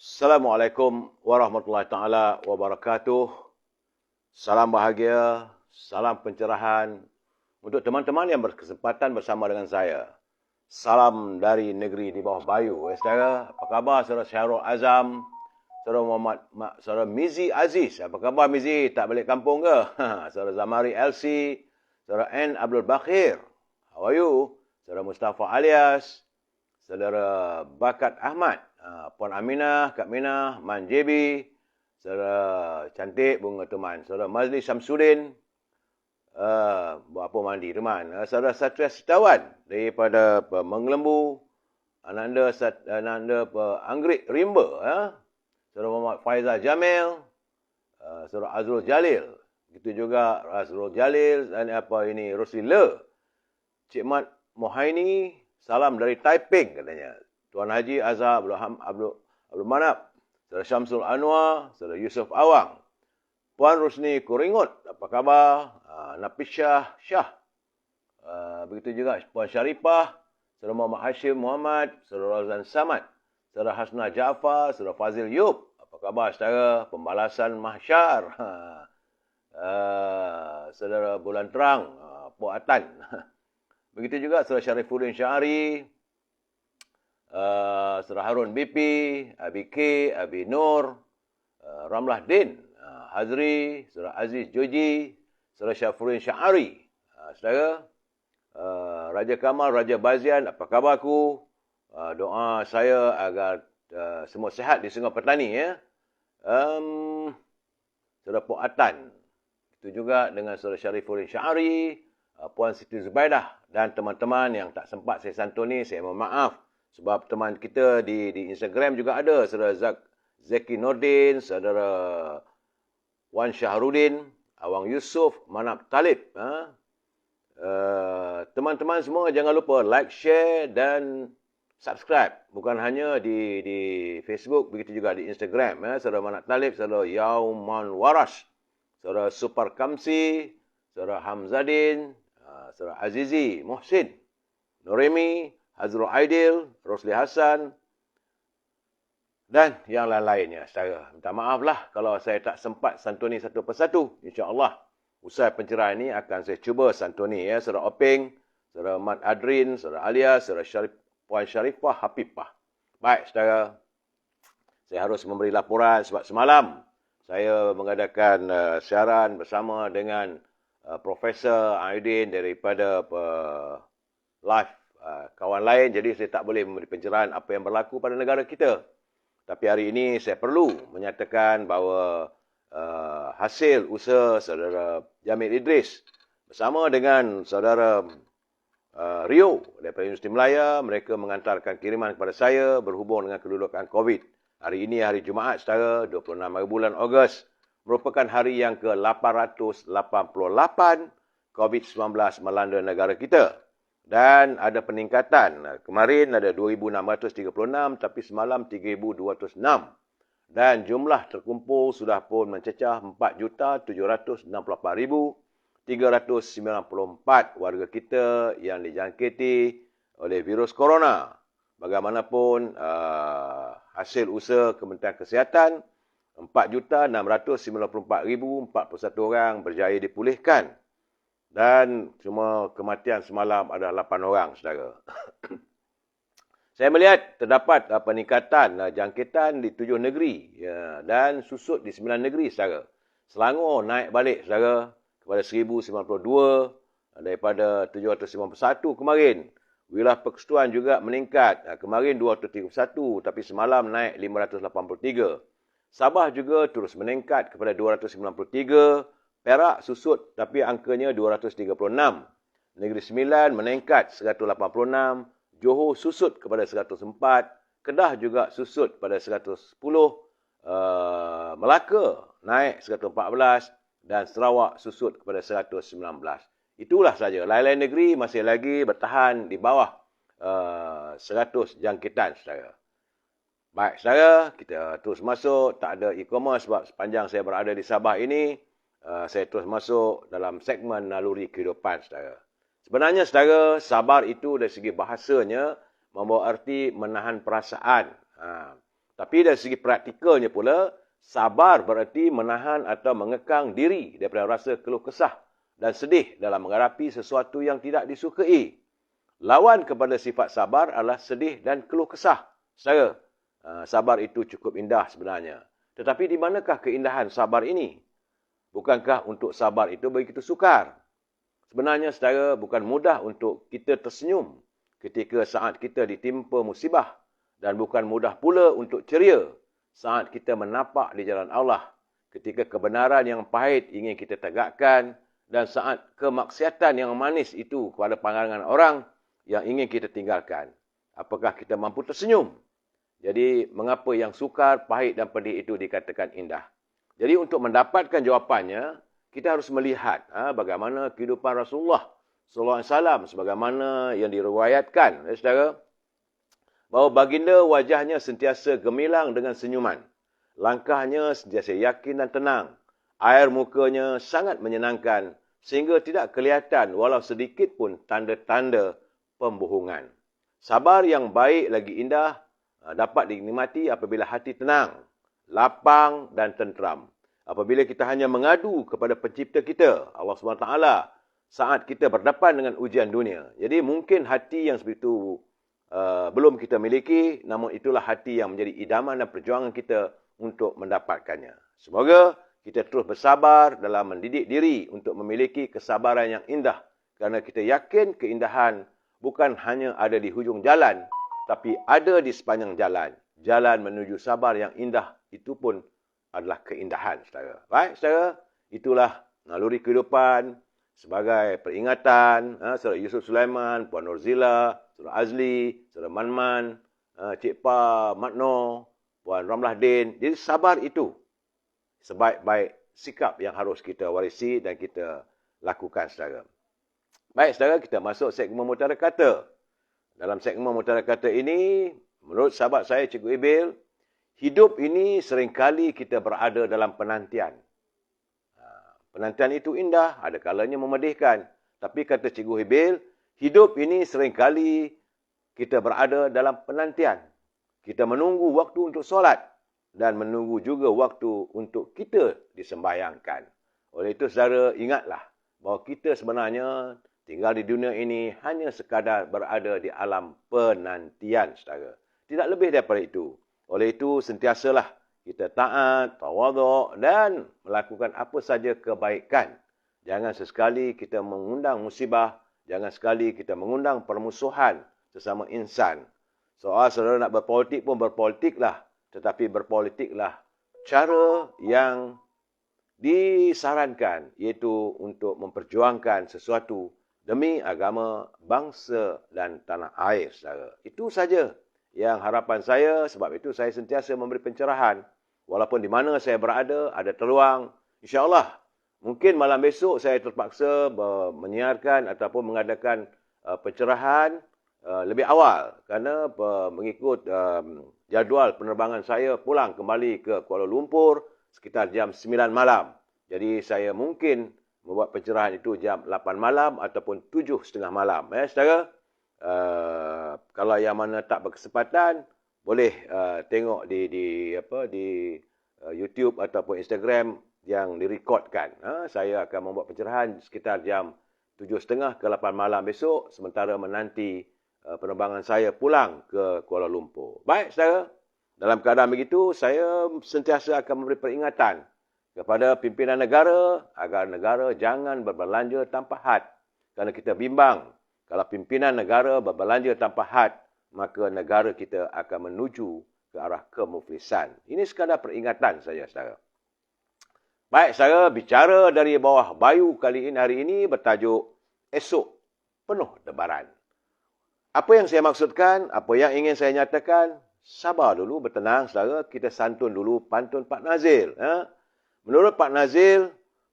Assalamualaikum warahmatullahi taala wabarakatuh. Salam bahagia, salam pencerahan untuk teman-teman yang berkesempatan bersama dengan saya. Salam dari negeri di bawah bayu. Saudara, apa khabar saudara Syahrul Azam? Saudara Muhammad, saudara Mizi Aziz. Apa khabar Mizi? Tak balik kampung ke? Saudara Zamari LC, saudara N Abdul Bakhir. How are you? Saudara Mustafa Alias, saudara Bakat Ahmad, Puan Aminah, Kak Minah, Man JB, saudara cantik bunga teman, saudara Mazli Samsudin, buat apa mandi teman, saudara Satria Setawan daripada Menglembu, Ananda Anggrik Rimba, saudara Muhammad Faizal Jamil, saudara Azrul Jalil, begitu juga Azrul Jalil dan Rosli Le, Cik Mat Mohaini, salam dari Taiping katanya. Tuan Haji Azhar Abdul Manap, saudara Syamsul Anwar, saudara Yusuf Awang, Puan Rusni Kuringut, apa khabar? Nafisyah Syah, begitu juga Puan Syarifah, saudara Muhammad Hashim Muhammad, saudara Razan Samad, saudara Hasna Jaafar, saudara Fazil Yub, apa khabar saudara? Pembalasan Mahsyar, saudara Bulan Terang, Puan Atan. Begitu juga saudara Syarifuddin Syahari, saudara Harun BP, Abi K, Abi Nur, Ramlah Din, Hazri, saudara Aziz Joji, saudara Syafuddin Syahari, saudara Raja Kamal, Raja Bazian, apa khabarku? Doa saya agar semua sihat di Sungai Petani ya. Saudara Puan Atan, itu juga dengan saudara Syarifuddin Syahari, Puan Siti Zubaidah dan teman-teman yang tak sempat saya santuni, saya mohon maaf. Sebab teman kita di Instagram juga ada, saudara Zaki Nordin, saudara Wan Syahrudin, Awang Yusof, Manap Talib. Teman-teman semua jangan lupa like, share dan subscribe. Bukan hanya di Facebook, begitu juga di Instagram. Saudara Manap Talib, saudara Yauman Waras, saudara Super Kamsi, saudara Hamzadin, saudara Azizi Muhsin, Noremi, Hazrul Aidil, Rosli Hassan dan yang lain-lainnya. Saudara, minta maaflah kalau saya tak sempat santuni satu persatu. InsyaAllah, usai pencerahan ini akan saya cuba santuni. Saudara Openg, saudara Mat Adrin, saudara Alia, saudara Puan Syarifah Hafifah. Baik, saudara. Saya harus memberi laporan sebab semalam saya mengadakan siaran bersama dengan Profesor Aidin daripada live kawan lain, jadi saya tak boleh memberi pencerahan apa yang berlaku pada negara kita. Tapi hari ini saya perlu menyatakan bahawa hasil usaha saudara Jamil Idris bersama dengan saudara Rio daripada Universiti Melaya, mereka mengantarkan kiriman kepada saya berhubung dengan kedudukan COVID. Hari ini hari Jumaat, saudara, 26 hari bulan Ogos, merupakan hari yang ke-888 COVID-19 melanda negara kita. Dan ada peningkatan. Kemarin ada 2,636 tapi semalam 3,206. Dan jumlah terkumpul sudah pun mencecah 4,764,394 warga kita yang dijangkiti oleh virus corona. Bagaimanapun hasil usaha Kementerian Kesihatan, 4,694,041 orang berjaya dipulihkan. Dan semua kematian semalam adalah 8 orang, saudara. Saya melihat terdapat peningkatan jangkitan di 7 negeri dan susut di 9 negeri, saudara. Selangor naik balik, saudara, kepada 1,092 daripada 751 kemarin. Wilayah Persekutuan juga meningkat. Kemarin 231 tapi semalam naik 583. Sabah juga terus meningkat kepada 293. Perak susut tapi angkanya 236. Negeri Sembilan meningkat 186. Johor susut kepada 104. Kedah juga susut pada 110. Melaka naik 114. Dan Sarawak susut kepada 119. Itulah saja. Lain-lain negeri masih lagi bertahan di bawah 100 jangkitan, saudara. Baik, saudara, kita terus masuk. Tak ada e-commerce sebab sepanjang saya berada di Sabah ini, saya terus masuk dalam segmen naluri kehidupan, saudara. Sebenarnya, saudara, sabar itu dari segi bahasanya membawa arti menahan perasaan. Tapi dari segi praktikalnya pula, sabar berarti menahan atau mengekang diri daripada rasa keluh kesah dan sedih dalam menghadapi sesuatu yang tidak disukai. Lawan kepada sifat sabar adalah sedih dan keluh kesah. Saudara, sabar itu cukup indah sebenarnya. Tetapi di manakah keindahan sabar ini? Bukankah untuk sabar itu begitu sukar? Sebenarnya, saudara, bukan mudah untuk kita tersenyum ketika saat kita ditimpa musibah. Dan bukan mudah pula untuk ceria saat kita menapak di jalan Allah, ketika kebenaran yang pahit ingin kita tegakkan, dan saat kemaksiatan yang manis itu kepada pandangan orang yang ingin kita tinggalkan. Apakah kita mampu tersenyum? Jadi, mengapa yang sukar, pahit dan pedih itu dikatakan indah? Jadi, untuk mendapatkan jawapannya, kita harus melihat bagaimana kehidupan Rasulullah SAW sebagaimana yang diriwayatkan, saudara, bahawa baginda wajahnya sentiasa gemilang dengan senyuman. Langkahnya sentiasa yakin dan tenang. Air mukanya sangat menyenangkan sehingga tidak kelihatan walau sedikit pun tanda-tanda pembohongan. Sabar yang baik lagi indah dapat dinikmati apabila hati tenang, lapang dan tenteram. Apabila kita hanya mengadu kepada pencipta kita, Allah SWT, saat kita berdepan dengan ujian dunia. Jadi mungkin hati yang seperti itu belum kita miliki, namun itulah hati yang menjadi idaman dan perjuangan kita untuk mendapatkannya. Semoga kita terus bersabar dalam mendidik diri untuk memiliki kesabaran yang indah, kerana kita yakin keindahan bukan hanya ada di hujung jalan, tapi ada di sepanjang jalan. Jalan menuju sabar yang indah itu pun adalah keindahan, saudara. Baik, saudara, itulah naluri kehidupan sebagai peringatan saudara Yusuf Sulaiman, Puan Norzila, saudara Azli, saudara Manman, Cik Pa Matno, Puan Ramlah Din. Jadi sabar itu sebaik-baik sikap yang harus kita warisi dan kita lakukan, saudara. Baik, saudara, kita masuk segmen Mutiara Kata. Dalam segmen Mutiara Kata ini, menurut sahabat saya, Cikgu Ibil, hidup ini seringkali kita berada dalam penantian. Penantian itu indah, ada kalanya memedihkan. Tapi kata Cikgu Ibil, hidup ini seringkali kita berada dalam penantian. Kita menunggu waktu untuk solat dan menunggu juga waktu untuk kita disembahyangkan. Oleh itu, saudara, ingatlah bahawa kita sebenarnya tinggal di dunia ini hanya sekadar berada di alam penantian, saudara. Tidak lebih daripada itu. Oleh itu, sentiasalah kita taat, tawaduk dan melakukan apa saja kebaikan. Jangan sesekali kita mengundang musibah, jangan sekali kita mengundang permusuhan sesama insan. Soal saudara nak berpolitik pun berpolitiklah, tetapi berpolitiklah cara yang disarankan, iaitu untuk memperjuangkan sesuatu demi agama, bangsa dan tanah air, saudara. Itu saja yang harapan saya, sebab itu saya sentiasa memberi pencerahan. Walaupun di mana saya berada, ada peluang, insya-Allah, mungkin malam besok saya terpaksa menyiarkan ataupun mengadakan pencerahan lebih awal kerana mengikut jadual penerbangan saya pulang kembali ke Kuala Lumpur sekitar jam 9 malam. Jadi saya mungkin membuat pencerahan itu jam 8 malam ataupun 7.30 malam. Saudara, kalau yang mana tak berkesempatan, boleh tengok di YouTube ataupun Instagram yang direkodkan. Saya akan membuat pencerahan sekitar jam 7.30 ke 8 malam besok, sementara menanti penerbangan saya pulang ke Kuala Lumpur. Baik, saudara, dalam keadaan begitu, saya sentiasa akan memberi peringatan kepada pimpinan negara agar negara jangan berbelanja tanpa had. Kerana kita bimbang, kalau pimpinan negara berbelanja tanpa had, maka negara kita akan menuju ke arah kemuflisan. Ini sekadar peringatan saja, saudara. Baik, saudara, bicara dari bawah bayu kali ini, hari ini bertajuk Esok Penuh Debaran. Apa yang saya maksudkan, apa yang ingin saya nyatakan, sabar dulu, bertenang, saudara. Kita santun dulu pantun Pak Nazil. Menurut Pak Nazil,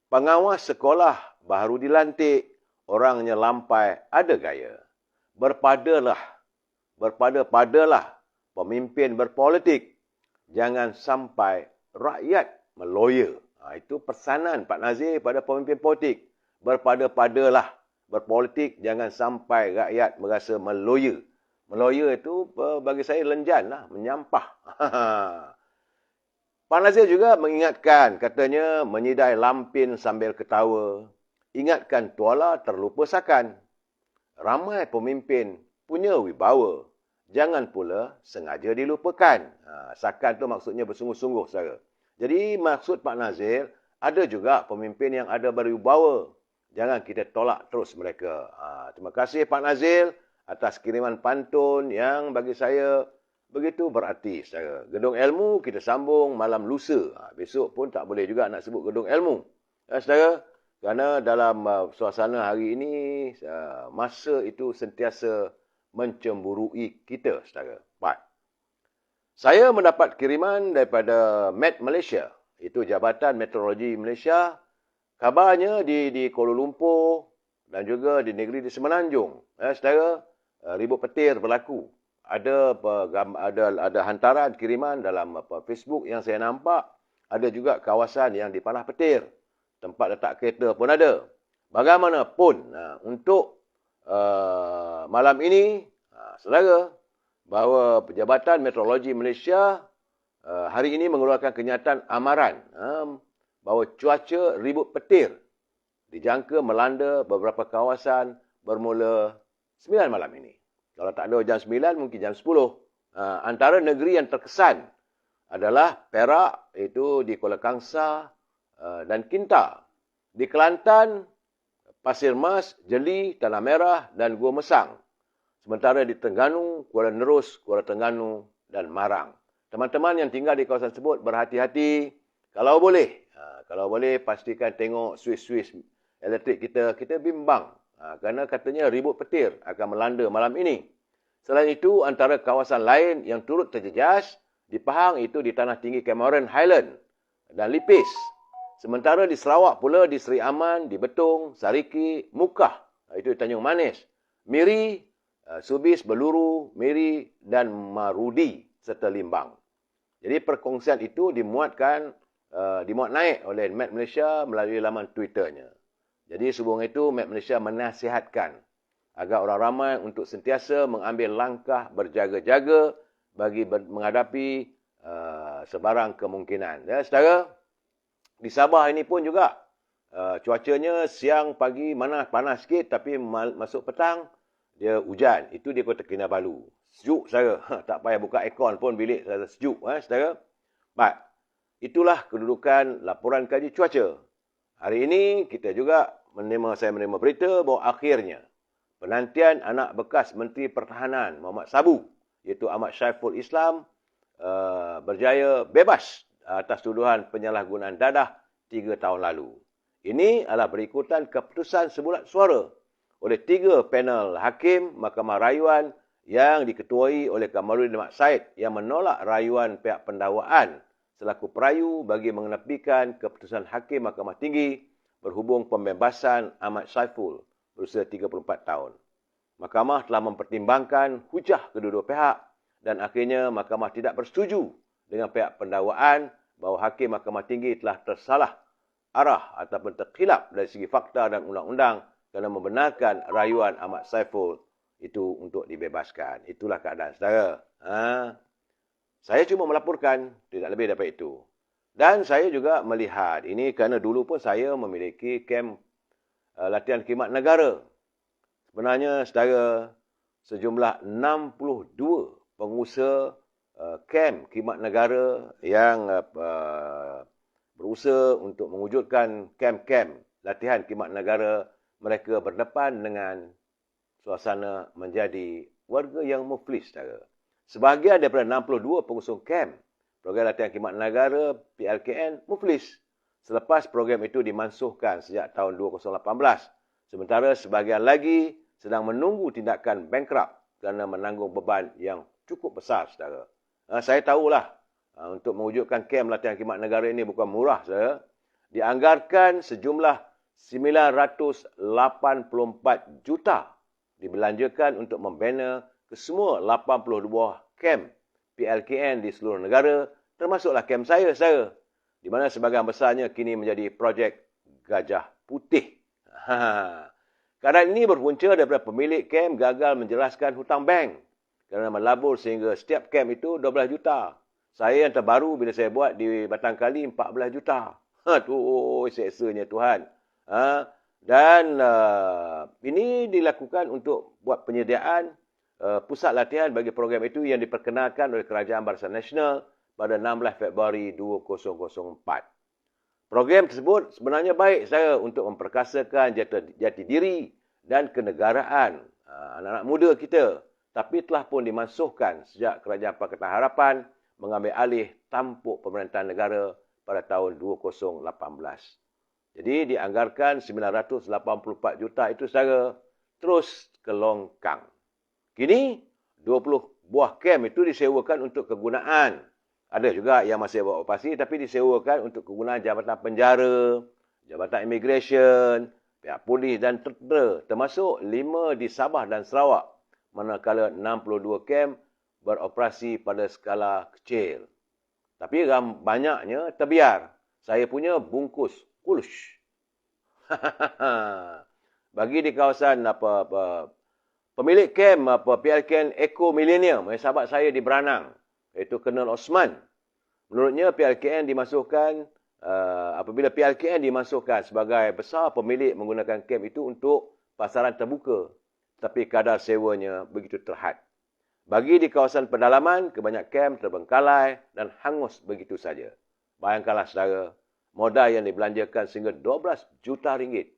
pengawas sekolah baru dilantik, orangnya lampai, ada gaya. Berpada-padalah pemimpin berpolitik. Jangan sampai rakyat meloya. Itu pesanan Pak Nazir pada pemimpin politik. Berpada-padalah berpolitik, jangan sampai rakyat merasa meloya. Meloya itu bagi saya lenjan lah, menyampah. Pak Nazir juga mengingatkan, katanya menyidai lampin sambil ketawa. Ingatkan tuala terlupa sakan. Ramai pemimpin punya wibawa. Jangan pula sengaja dilupakan. Sakan tu maksudnya bersungguh-sungguh, saudara. Jadi maksud Pak Nazir, ada juga pemimpin yang ada berwibawa. Jangan kita tolak terus mereka. Terima kasih Pak Nazir atas kiriman pantun yang bagi saya begitu berarti, saudara. Gedung ilmu kita sambung malam lusa. Besok pun tak boleh juga nak sebut gedung ilmu. Saudara, kerana dalam suasana hari ini, masa itu sentiasa mencemburui kita, saudara. Baik. Saya mendapat kiriman daripada Met Malaysia. Itu Jabatan Meteorologi Malaysia. Kabarnya di Kuala Lumpur dan juga di negeri di Semenanjung. Saudara, ribut petir berlaku. Ada hantaran kiriman dalam Facebook yang saya nampak. Ada juga kawasan yang dipanah petir. Tempat letak kereta pun ada. Bagaimanapun, untuk malam ini, saudara, bahawa Jabatan Meteorologi Malaysia hari ini mengeluarkan kenyataan amaran bahawa cuaca ribut petir dijangka melanda beberapa kawasan bermula 9 malam ini. Kalau tak ada jam 9, mungkin jam 10. Antara negeri yang terkesan adalah Perak, itu di Kuala Kangsar dan Kinta. Di Kelantan, Pasir Mas, Jeli, Tanah Merah dan Gua Mesang. Sementara di Terengganu, Kuala Nerus, Kuala Terengganu dan Marang. Teman-teman yang tinggal di kawasan tersebut berhati-hati. Kalau boleh pastikan tengok suis-suis elektrik kita. Kita bimbang. Kerana katanya ribut petir akan melanda malam ini. Selain itu, antara kawasan lain yang turut terjejas di Pahang itu di Tanah Tinggi Cameron Highland dan Lipis. Sementara di Sarawak pula di Seri Aman, di Betung, Sariki, Mukah, itu di Tanjung Manis, Miri, Subis, Beluru, Miri dan Marudi serta Limbang. Jadi perkongsian itu dimuat naik oleh Met Malaysia melalui laman Twitternya. Jadi sebelum itu, Met Malaysia menasihatkan agar orang ramai untuk sentiasa mengambil langkah berjaga-jaga bagi menghadapi sebarang kemungkinan. Ya, saudara, di Sabah ini pun juga cuacanya siang pagi panas sikit, tapi masuk petang dia hujan. Itu di Kota Kinabalu. Sejuk, saudara. Tak payah buka aircon pun bilik sejuk, saudara. Baik. Itulah kedudukan laporan kaji cuaca. Hari ini kita juga saya menerima berita bahawa akhirnya penantian anak bekas Menteri Pertahanan Muhammad Sabu, iaitu Ahmad Syaiful Islam, berjaya bebas atas tuduhan penyalahgunaan dadah 3 tahun lalu. Ini adalah berikutan keputusan sebulat suara oleh 3 panel hakim Mahkamah Rayuan yang diketuai oleh Kamarudin Mat Said yang menolak rayuan pihak pendakwaan selaku perayu bagi mengenepikan keputusan Hakim Mahkamah Tinggi berhubung pembebasan Ahmad Saiful berusia 34 tahun. Mahkamah telah mempertimbangkan hujah kedua-dua pihak dan akhirnya Mahkamah tidak bersetuju dengan pihak pendakwaan bahawa Hakim Mahkamah Tinggi telah tersalah arah ataupun terkhilaf dari segi fakta dan undang-undang kerana membenarkan rayuan Ahmad Saiful itu untuk dibebaskan. Itulah keadaan, saudara. Saya cuma melaporkan, tidak lebih daripada itu. Dan saya juga melihat, ini kerana dulu pun saya memiliki kem latihan khidmat negara. Sebenarnya, saudara, sejumlah 62 pengusaha kem khidmat negara yang berusaha untuk mewujudkan kem-kem latihan khidmat negara, mereka berdepan dengan suasana menjadi warga yang muflis, saudara. Sebahagian daripada 62 pengusung kem program latihan khidmat negara PLKN muflis selepas program itu dimansuhkan sejak tahun 2018. Sementara sebahagian lagi sedang menunggu tindakan bankrupt kerana menanggung beban yang cukup besar, saudara. Saya tahulah untuk mewujudkan kem latihan khidmat negara ini bukan murah, saudara. Dianggarkan sejumlah 984 juta dibelanjakan untuk membina ke semua 82 kem PLKN di seluruh negara, termasuklah kem saya, di mana sebahagian besarnya kini menjadi projek Gajah Putih. Keadaan ini berpunca daripada pemilik kem gagal menjelaskan hutang bank kerana melabur sehingga setiap kem itu 12 juta. Saya yang terbaru bila saya buat di Batang Kali 14 juta. Tu seksanya Tuhan. Dan ini dilakukan untuk buat penyediaan pusat latihan bagi program itu yang diperkenalkan oleh Kerajaan Barisan Nasional pada 16 Februari 2004. Program tersebut sebenarnya baik saja untuk memperkasakan jati diri dan kenegaraan anak-anak muda kita, tapi telah pun dimansuhkan sejak Kerajaan Pakatan Harapan mengambil alih tampuk pemerintahan negara pada tahun 2018. Jadi dianggarkan 984 juta itu secara terus ke longkang. Kini 20 buah kem itu disewakan untuk kegunaan. Ada juga yang masih beroperasi tapi disewakan untuk kegunaan Jabatan Penjara, Jabatan Immigration, pihak polis dan tentera, termasuk 5 di Sabah dan Sarawak, manakala 62 kem beroperasi pada skala kecil. Tapi banyaknya terbiar. Saya punya bungkus kulush. Bagi di kawasan pemilik kem PLKN Eco Millennium, sahabat saya di Beranang, iaitu Colonel Osman. Menurutnya PLKN dimasukkan apabila PLKN dimasukkan sebagai besar pemilik menggunakan kem itu untuk pasaran terbuka, tapi kadar sewanya begitu terhad. Bagi di kawasan pedalaman, kebanyakan kem terbengkalai dan hangus begitu saja. Bayangkanlah saudara, modal yang dibelanjakan sehingga 12 juta ringgit.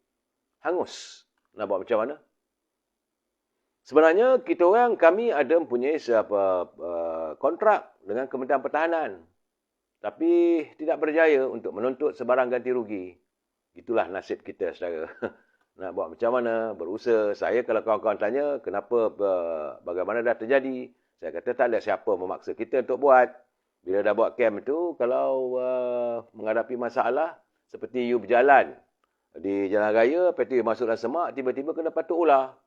Hangus. Nak buat macam mana? Sebenarnya kami ada mempunyai kontrak dengan Kementerian Pertahanan. Tapi tidak berjaya untuk menuntut sebarang ganti rugi. Itulah nasib kita, saudara. Nak buat macam mana? Berusaha. Saya kalau kawan-kawan tanya, kenapa, bagaimana dah terjadi? Saya kata tak ada siapa memaksa kita untuk buat. Bila dah buat kem itu, kalau menghadapi masalah, seperti you berjalan di jalan raya, lepas tu you masuk dalam semak, tiba-tiba kena patuk ular.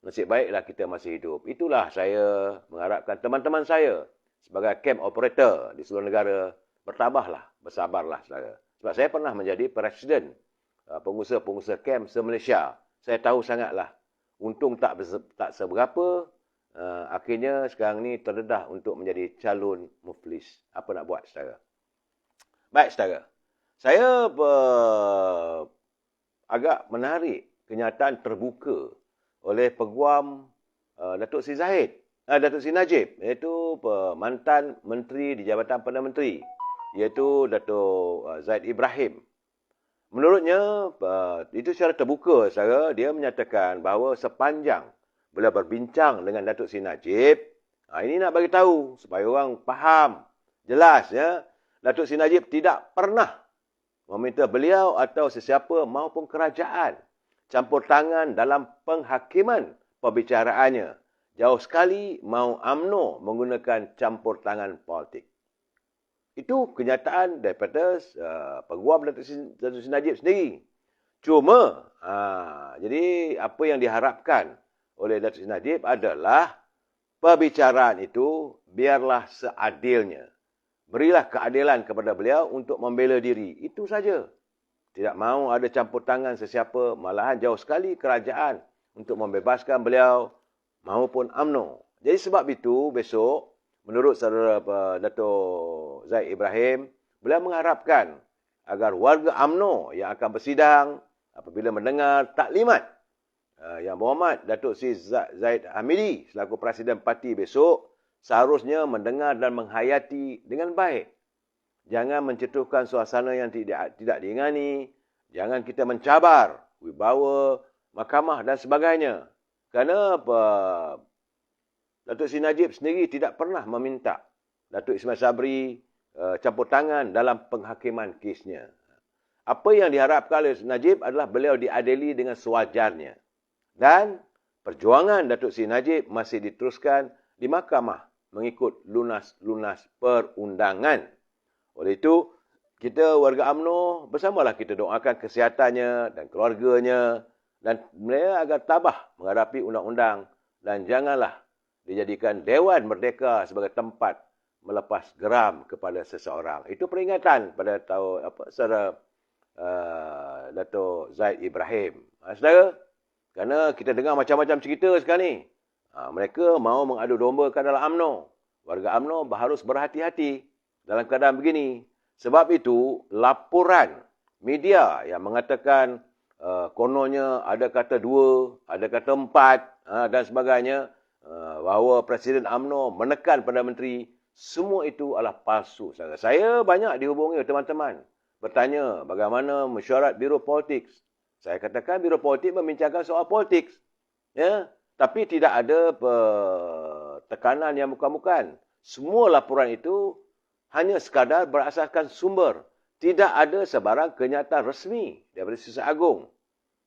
Nasib baiklah kita masih hidup. Itulah saya mengharapkan teman-teman saya sebagai camp operator di seluruh negara, bertabahlah, bersabarlah saudara. Sebab saya pernah menjadi presiden pengusaha-pengusaha camp se-Malaysia. Saya tahu sangatlah. Untung tak seberapa, akhirnya sekarang ni terdedah untuk menjadi calon muflis. Apa nak buat saudara? Baik saudara. Saya agak menarik kenyataan terbuka oleh Peguam Datuk Seri Zahid, Datuk Seri Najib, iaitu mantan menteri di Jabatan Perdana Menteri, iaitu Datuk Zahid Ibrahim. Menurutnya, itu secara terbuka, saudara, dia menyatakan bahawa sepanjang bila berbincang dengan Datuk Seri Najib, ini nak bagi tahu supaya orang faham, jelas ya, Datuk Seri Najib tidak pernah meminta beliau atau sesiapa maupun kerajaan campur tangan dalam penghakiman pembicaraannya. Jauh sekali mahu UMNO menggunakan campur tangan politik. Itu kenyataan daripada Peguam Datuk Seri Najib sendiri. Cuma, jadi apa yang diharapkan oleh Datuk Seri Najib adalah perbicaraan itu biarlah seadilnya. Berilah keadilan kepada beliau untuk membela diri. Itu saja. Tidak mahu ada campur tangan sesiapa, malahan jauh sekali kerajaan untuk membebaskan beliau maupun UMNO. Jadi sebab itu, besok, menurut saudara Datuk Zahid Ibrahim, beliau mengharapkan agar warga UMNO yang akan bersidang apabila mendengar taklimat Yang Berhormat Datuk Seri Zahid Hamidi selaku Presiden Parti besok, seharusnya mendengar dan menghayati dengan baik. Jangan mencetuskan suasana yang tidak diingani. Jangan kita mencabar wibawa mahkamah dan sebagainya. Kerana Datuk Seri Najib sendiri tidak pernah meminta Datuk Ismail Sabri campur tangan dalam penghakiman kesnya. Apa yang diharapkan oleh Najib adalah beliau diadili dengan sewajarnya. Dan perjuangan Datuk Seri Najib masih diteruskan di mahkamah mengikut lunas-lunas perundangan. Oleh itu, kita warga UMNO bersamalah kita doakan kesihatannya dan keluarganya dan mereka agar tabah menghadapi undang-undang dan janganlah dijadikan Dewan Merdeka sebagai tempat melepas geram kepada seseorang. Itu peringatan pada saudara Datuk Zahid Ibrahim. Saudara, kerana kita dengar macam-macam cerita sekarang ni. Mereka mahu mengadu dombakan dalam UMNO. Warga UMNO harus berhati-hati dalam keadaan begini. Sebab itu, laporan media yang mengatakan kononnya ada kata 2, ada kata 4 dan sebagainya, bahawa Presiden UMNO menekan Perdana Menteri, semua itu adalah palsu. Saya banyak dihubungi oleh teman-teman bertanya bagaimana mesyuarat Biro Politik. Saya katakan Biro Politik membincangkan soal politik. Ya, tapi tidak ada tekanan yang bukan-bukan. Semua laporan itu hanya sekadar berasaskan sumber. Tidak ada sebarang kenyataan resmi daripada Sisat Agung.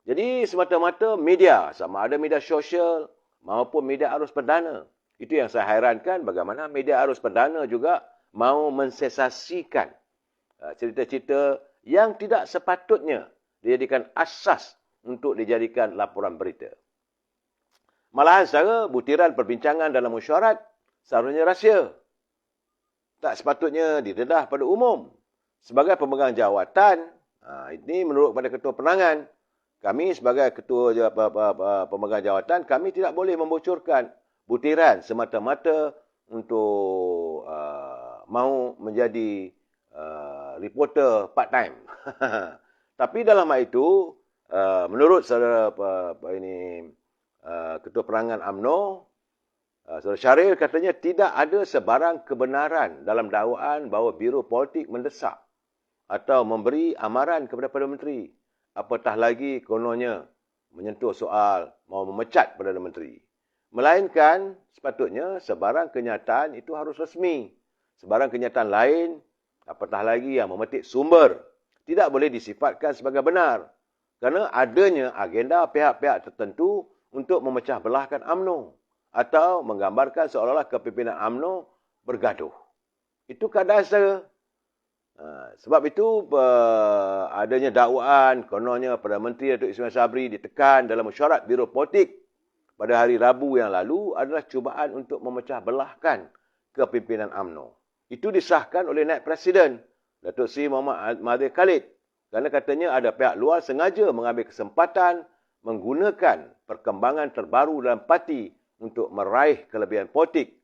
Jadi semata-mata media, sama ada media sosial maupun media arus perdana. Itu yang saya hairankan bagaimana media arus perdana juga mahu mensensasikan cerita-cerita yang tidak sepatutnya dijadikan asas untuk dijadikan laporan berita. Malahan secara butiran perbincangan dalam mesyuarat seharusnya rahsia. Tak sepatutnya didedah pada umum. Sebagai pemegang jawatan, ini menurut kepada Ketua Penerangan, kami sebagai Ketua Pemegang Jawatan, kami tidak boleh membocorkan butiran semata-mata untuk mahu menjadi reporter part-time. Tapi dalam hal itu, menurut saudara Ketua Penerangan UMNO, saudara Syaril katanya tidak ada sebarang kebenaran dalam dakwaan bahawa Biro Politik mendesak atau memberi amaran kepada Perdana Menteri. Apatah lagi kononnya menyentuh soal mahu memecat Perdana Menteri. Melainkan sepatutnya sebarang kenyataan itu harus resmi. Sebarang kenyataan lain, apatah lagi yang memetik sumber, tidak boleh disifatkan sebagai benar. Kerana adanya agenda pihak-pihak tertentu untuk memecah belahkan UMNO atau menggambarkan seolah-olah kepimpinan UMNO bergaduh. Itu keadaan secara. Sebab itu adanya dakwaan kononnya Perdana Menteri Datuk Ismail Sabri ditekan dalam mesyuarat Biro Politik pada hari Rabu yang lalu adalah cubaan untuk memecah belahkan kepimpinan UMNO. Itu disahkan oleh Naib Presiden Datuk Seri Muhammad Mahathir Khalid kerana katanya ada pihak luar sengaja mengambil kesempatan menggunakan perkembangan terbaru dalam parti untuk meraih kelebihan politik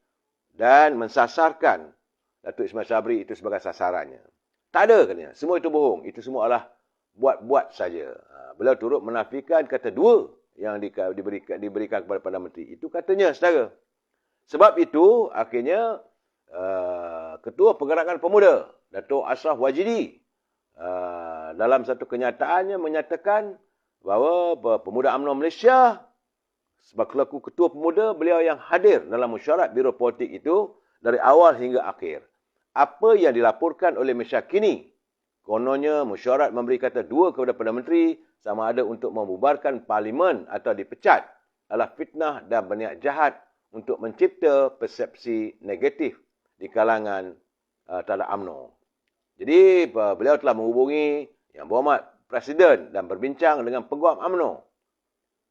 dan mensasarkan Datuk Ismail Sabri itu sebagai sasarannya. Tak ada katanya. Semua itu bohong. Itu semua adalah buat-buat saja. Beliau turut menafikan kata 2 yang diberikan kepada Perdana Menteri. Itu katanya, saudara. Sebab itu, akhirnya, Ketua Pergerakan Pemuda, Datuk Ashraf Wajidi, dalam satu kenyataannya menyatakan bahawa Pemuda UMNO Malaysia, sebagai Ketua Pemuda, beliau yang hadir dalam mesyuarat Biro Politik itu dari awal hingga akhir. Apa yang dilaporkan oleh Malaysia kini, kononnya mesyuarat memberi kata 2 kepada Perdana Menteri sama ada untuk membubarkan Parlimen atau dipecat adalah fitnah dan berniat jahat untuk mencipta persepsi negatif di kalangan terhadap UMNO. Jadi beliau telah menghubungi Yang Berhormat Presiden dan berbincang dengan Peguam UMNO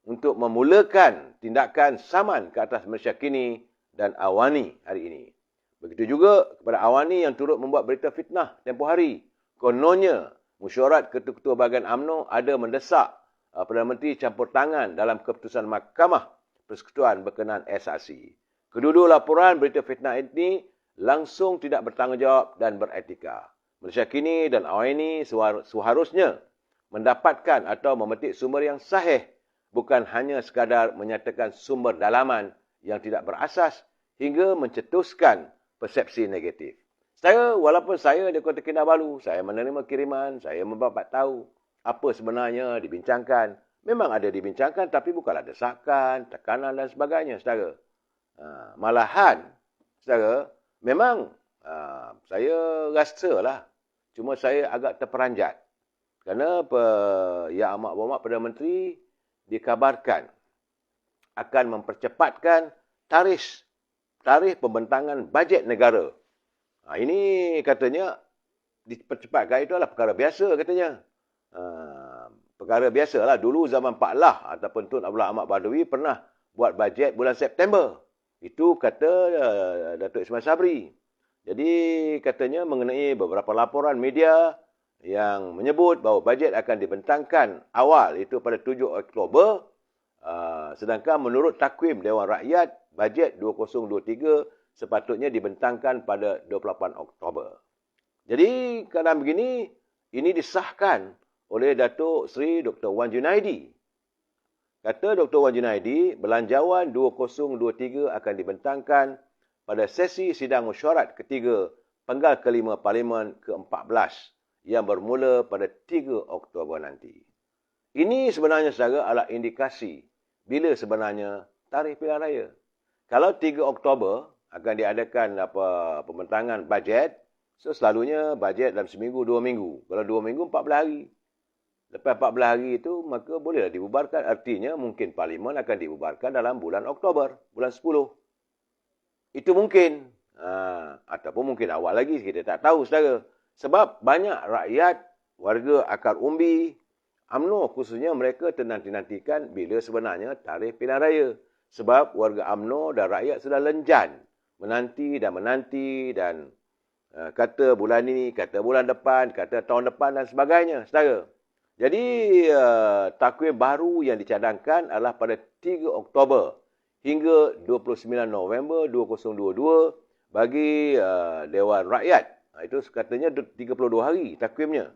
untuk memulakan tindakan saman ke atas Malaysia kini dan Awani hari ini. Begitu juga kepada Awani yang turut membuat berita fitnah tempoh hari. Kononnya, mesyuarat ketua-ketua bahagian UMNO ada mendesak Perdana Menteri campur tangan dalam keputusan Mahkamah Persekutuan berkenaan SRC. Kedua-dua laporan berita fitnah ini langsung tidak bertanggungjawab dan beretika. Malaysia kini dan Awani seharusnya mendapatkan atau memetik sumber yang sahih, bukan hanya sekadar menyatakan sumber dalaman yang tidak berasas hingga mencetuskan persepsi negatif. Walaupun saya di Kota Kinabalu, saya menerima kiriman, saya membabat tahu apa sebenarnya dibincangkan. Memang ada dibincangkan, tapi bukanlah desakan, tekanan dan sebagainya, saudara. Malahan, saudara, memang saya rasalah, cuma saya agak terperanjat. Kerana Yang Amat Berhormat Perdana Menteri dikabarkan akan mempercepatkan tarikh pembentangan bajet negara. Ini katanya dipercepatkan, itu adalah perkara biasa katanya. Perkara biasalah. Dulu zaman Pak Lah ataupun Tun Abdullah Ahmad Badawi pernah buat bajet bulan September. Itu kata Datuk Ismail Sabri. Jadi katanya mengenai beberapa laporan media yang menyebut bahawa bajet akan dibentangkan awal, itu pada 7 Oktober, Sedangkan menurut takwim Dewan Rakyat, bajet 2023 sepatutnya dibentangkan pada 28 Oktober. Jadi keadaan begini, ini disahkan oleh Datuk Seri Dr. Wan Junaidi. Kata Dr. Wan Junaidi, Belanjawan 2023 akan dibentangkan pada sesi sidang mesyuarat ketiga Penggal kelima Parlimen ke-14 yang bermula pada 3 Oktober nanti. Ini sebenarnya saudara adalah indikasi bila sebenarnya tarikh pilihan raya. Kalau 3 Oktober akan diadakan pembentangan bajet, so selalunya bajet dalam seminggu, 2 minggu. Kalau 2 minggu, 14 hari. Lepas 14 hari itu, maka bolehlah dibubarkan. Artinya mungkin Parlimen akan dibubarkan dalam bulan Oktober, bulan 10. Itu mungkin. Ataupun mungkin awal lagi, kita tak tahu saudara. Sebab banyak rakyat, warga akar umbi, UMNO khususnya mereka ternanti-nantikan bila sebenarnya tarikh pilihan raya. Sebab warga UMNO dan rakyat sudah lenjan menanti dan kata bulan ini, kata bulan depan, kata tahun depan dan sebagainya, saudara. Jadi takwim baru yang dicadangkan adalah pada 3 Oktober hingga 29 November 2022 bagi Dewan Rakyat. Itu katanya 32 hari takwimnya.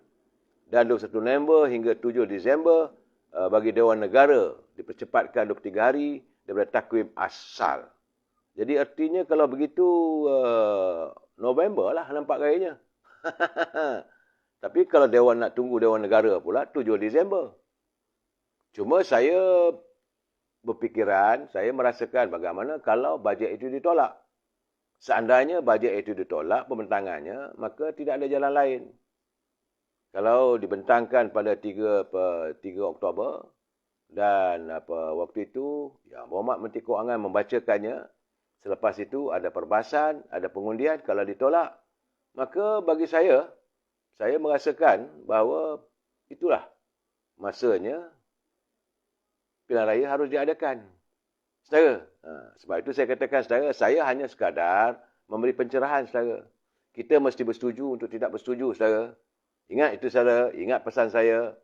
Dan 21 November hingga 7 Disember bagi Dewan Negara dipercepatkan 23 hari daripada takwim asal. Jadi artinya kalau begitu November lah nampak gayanya. Tapi kalau Dewan nak tunggu Dewan Negara pula 7 Disember. Cuma saya berfikiran, saya merasakan bagaimana kalau bajet itu ditolak. Seandainya bajet itu ditolak pembentangannya, maka tidak ada jalan lain. Kalau dibentangkan pada 3 Oktober dan waktu itu Yang Berhormat Menteri Kewangan membacakannya, selepas itu ada perbahasan, ada pengundian. Kalau ditolak, maka bagi saya merasakan bahawa itulah masanya pilihan raya harus diadakan. Saudara, sebab itu saya katakan saudara, saya hanya sekadar memberi pencerahan saudara. Kita mesti bersetuju untuk tidak bersetuju saudara. Ingat itu saudara, ingat pesan saya.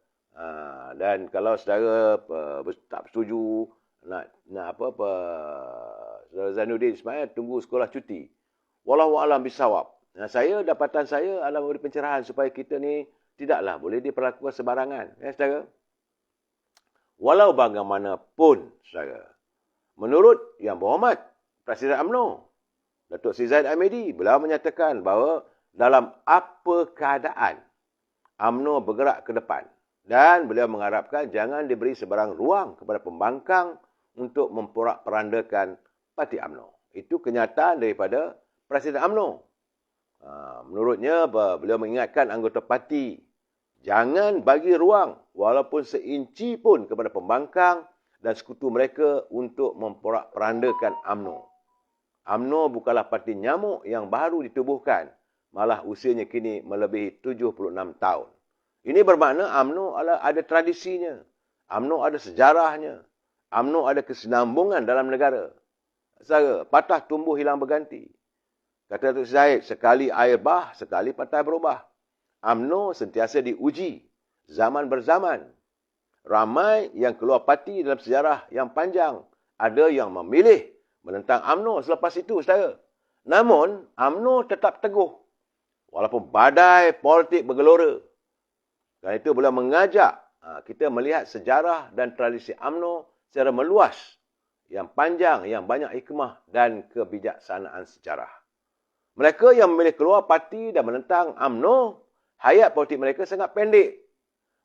Dan kalau saudara tak bersetuju, saudara Zainuddin Ismail tunggu sekolah cuti. Wallahu a'lam bisawab. Dapatan saya adalah memberi pencerahan supaya kita ni tidaklah boleh diperlakukan sebarangan. Ya saudara. Walau bagaimanapun saudara, menurut Yang Berhormat Presiden UMNO, Datuk Seri Zahid Hamidi, beliau menyatakan bahawa dalam apa keadaan UMNO bergerak ke depan dan beliau mengharapkan jangan diberi sebarang ruang kepada pembangkang untuk memporak-perandakan parti UMNO. Itu kenyataan daripada Presiden UMNO. Menurutnya, beliau mengingatkan anggota parti jangan bagi ruang walaupun seinci pun kepada pembangkang dan sekutu mereka untuk memporak-perandakan UMNO. UMNO bukanlah parti nyamuk yang baru ditubuhkan, malah usianya kini melebihi 76 tahun. Ini bermakna UMNO ada tradisinya, UMNO ada sejarahnya, UMNO ada kesinambungan dalam negara. Saudara, patah tumbuh hilang berganti. Kata Datuk Zahid, sekali air bah, sekali partai berubah. UMNO sentiasa diuji, zaman berzaman. Ramai yang keluar parti dalam sejarah yang panjang. Ada yang memilih menentang UMNO selepas itu, saudara. Namun, UMNO tetap teguh. Walaupun badai politik bergelora. Kerana itu beliau mengajak kita melihat sejarah dan tradisi UMNO secara meluas. Yang panjang, yang banyak hikmah dan kebijaksanaan sejarah. Mereka yang memilih keluar parti dan menentang UMNO, hayat politik mereka sangat pendek.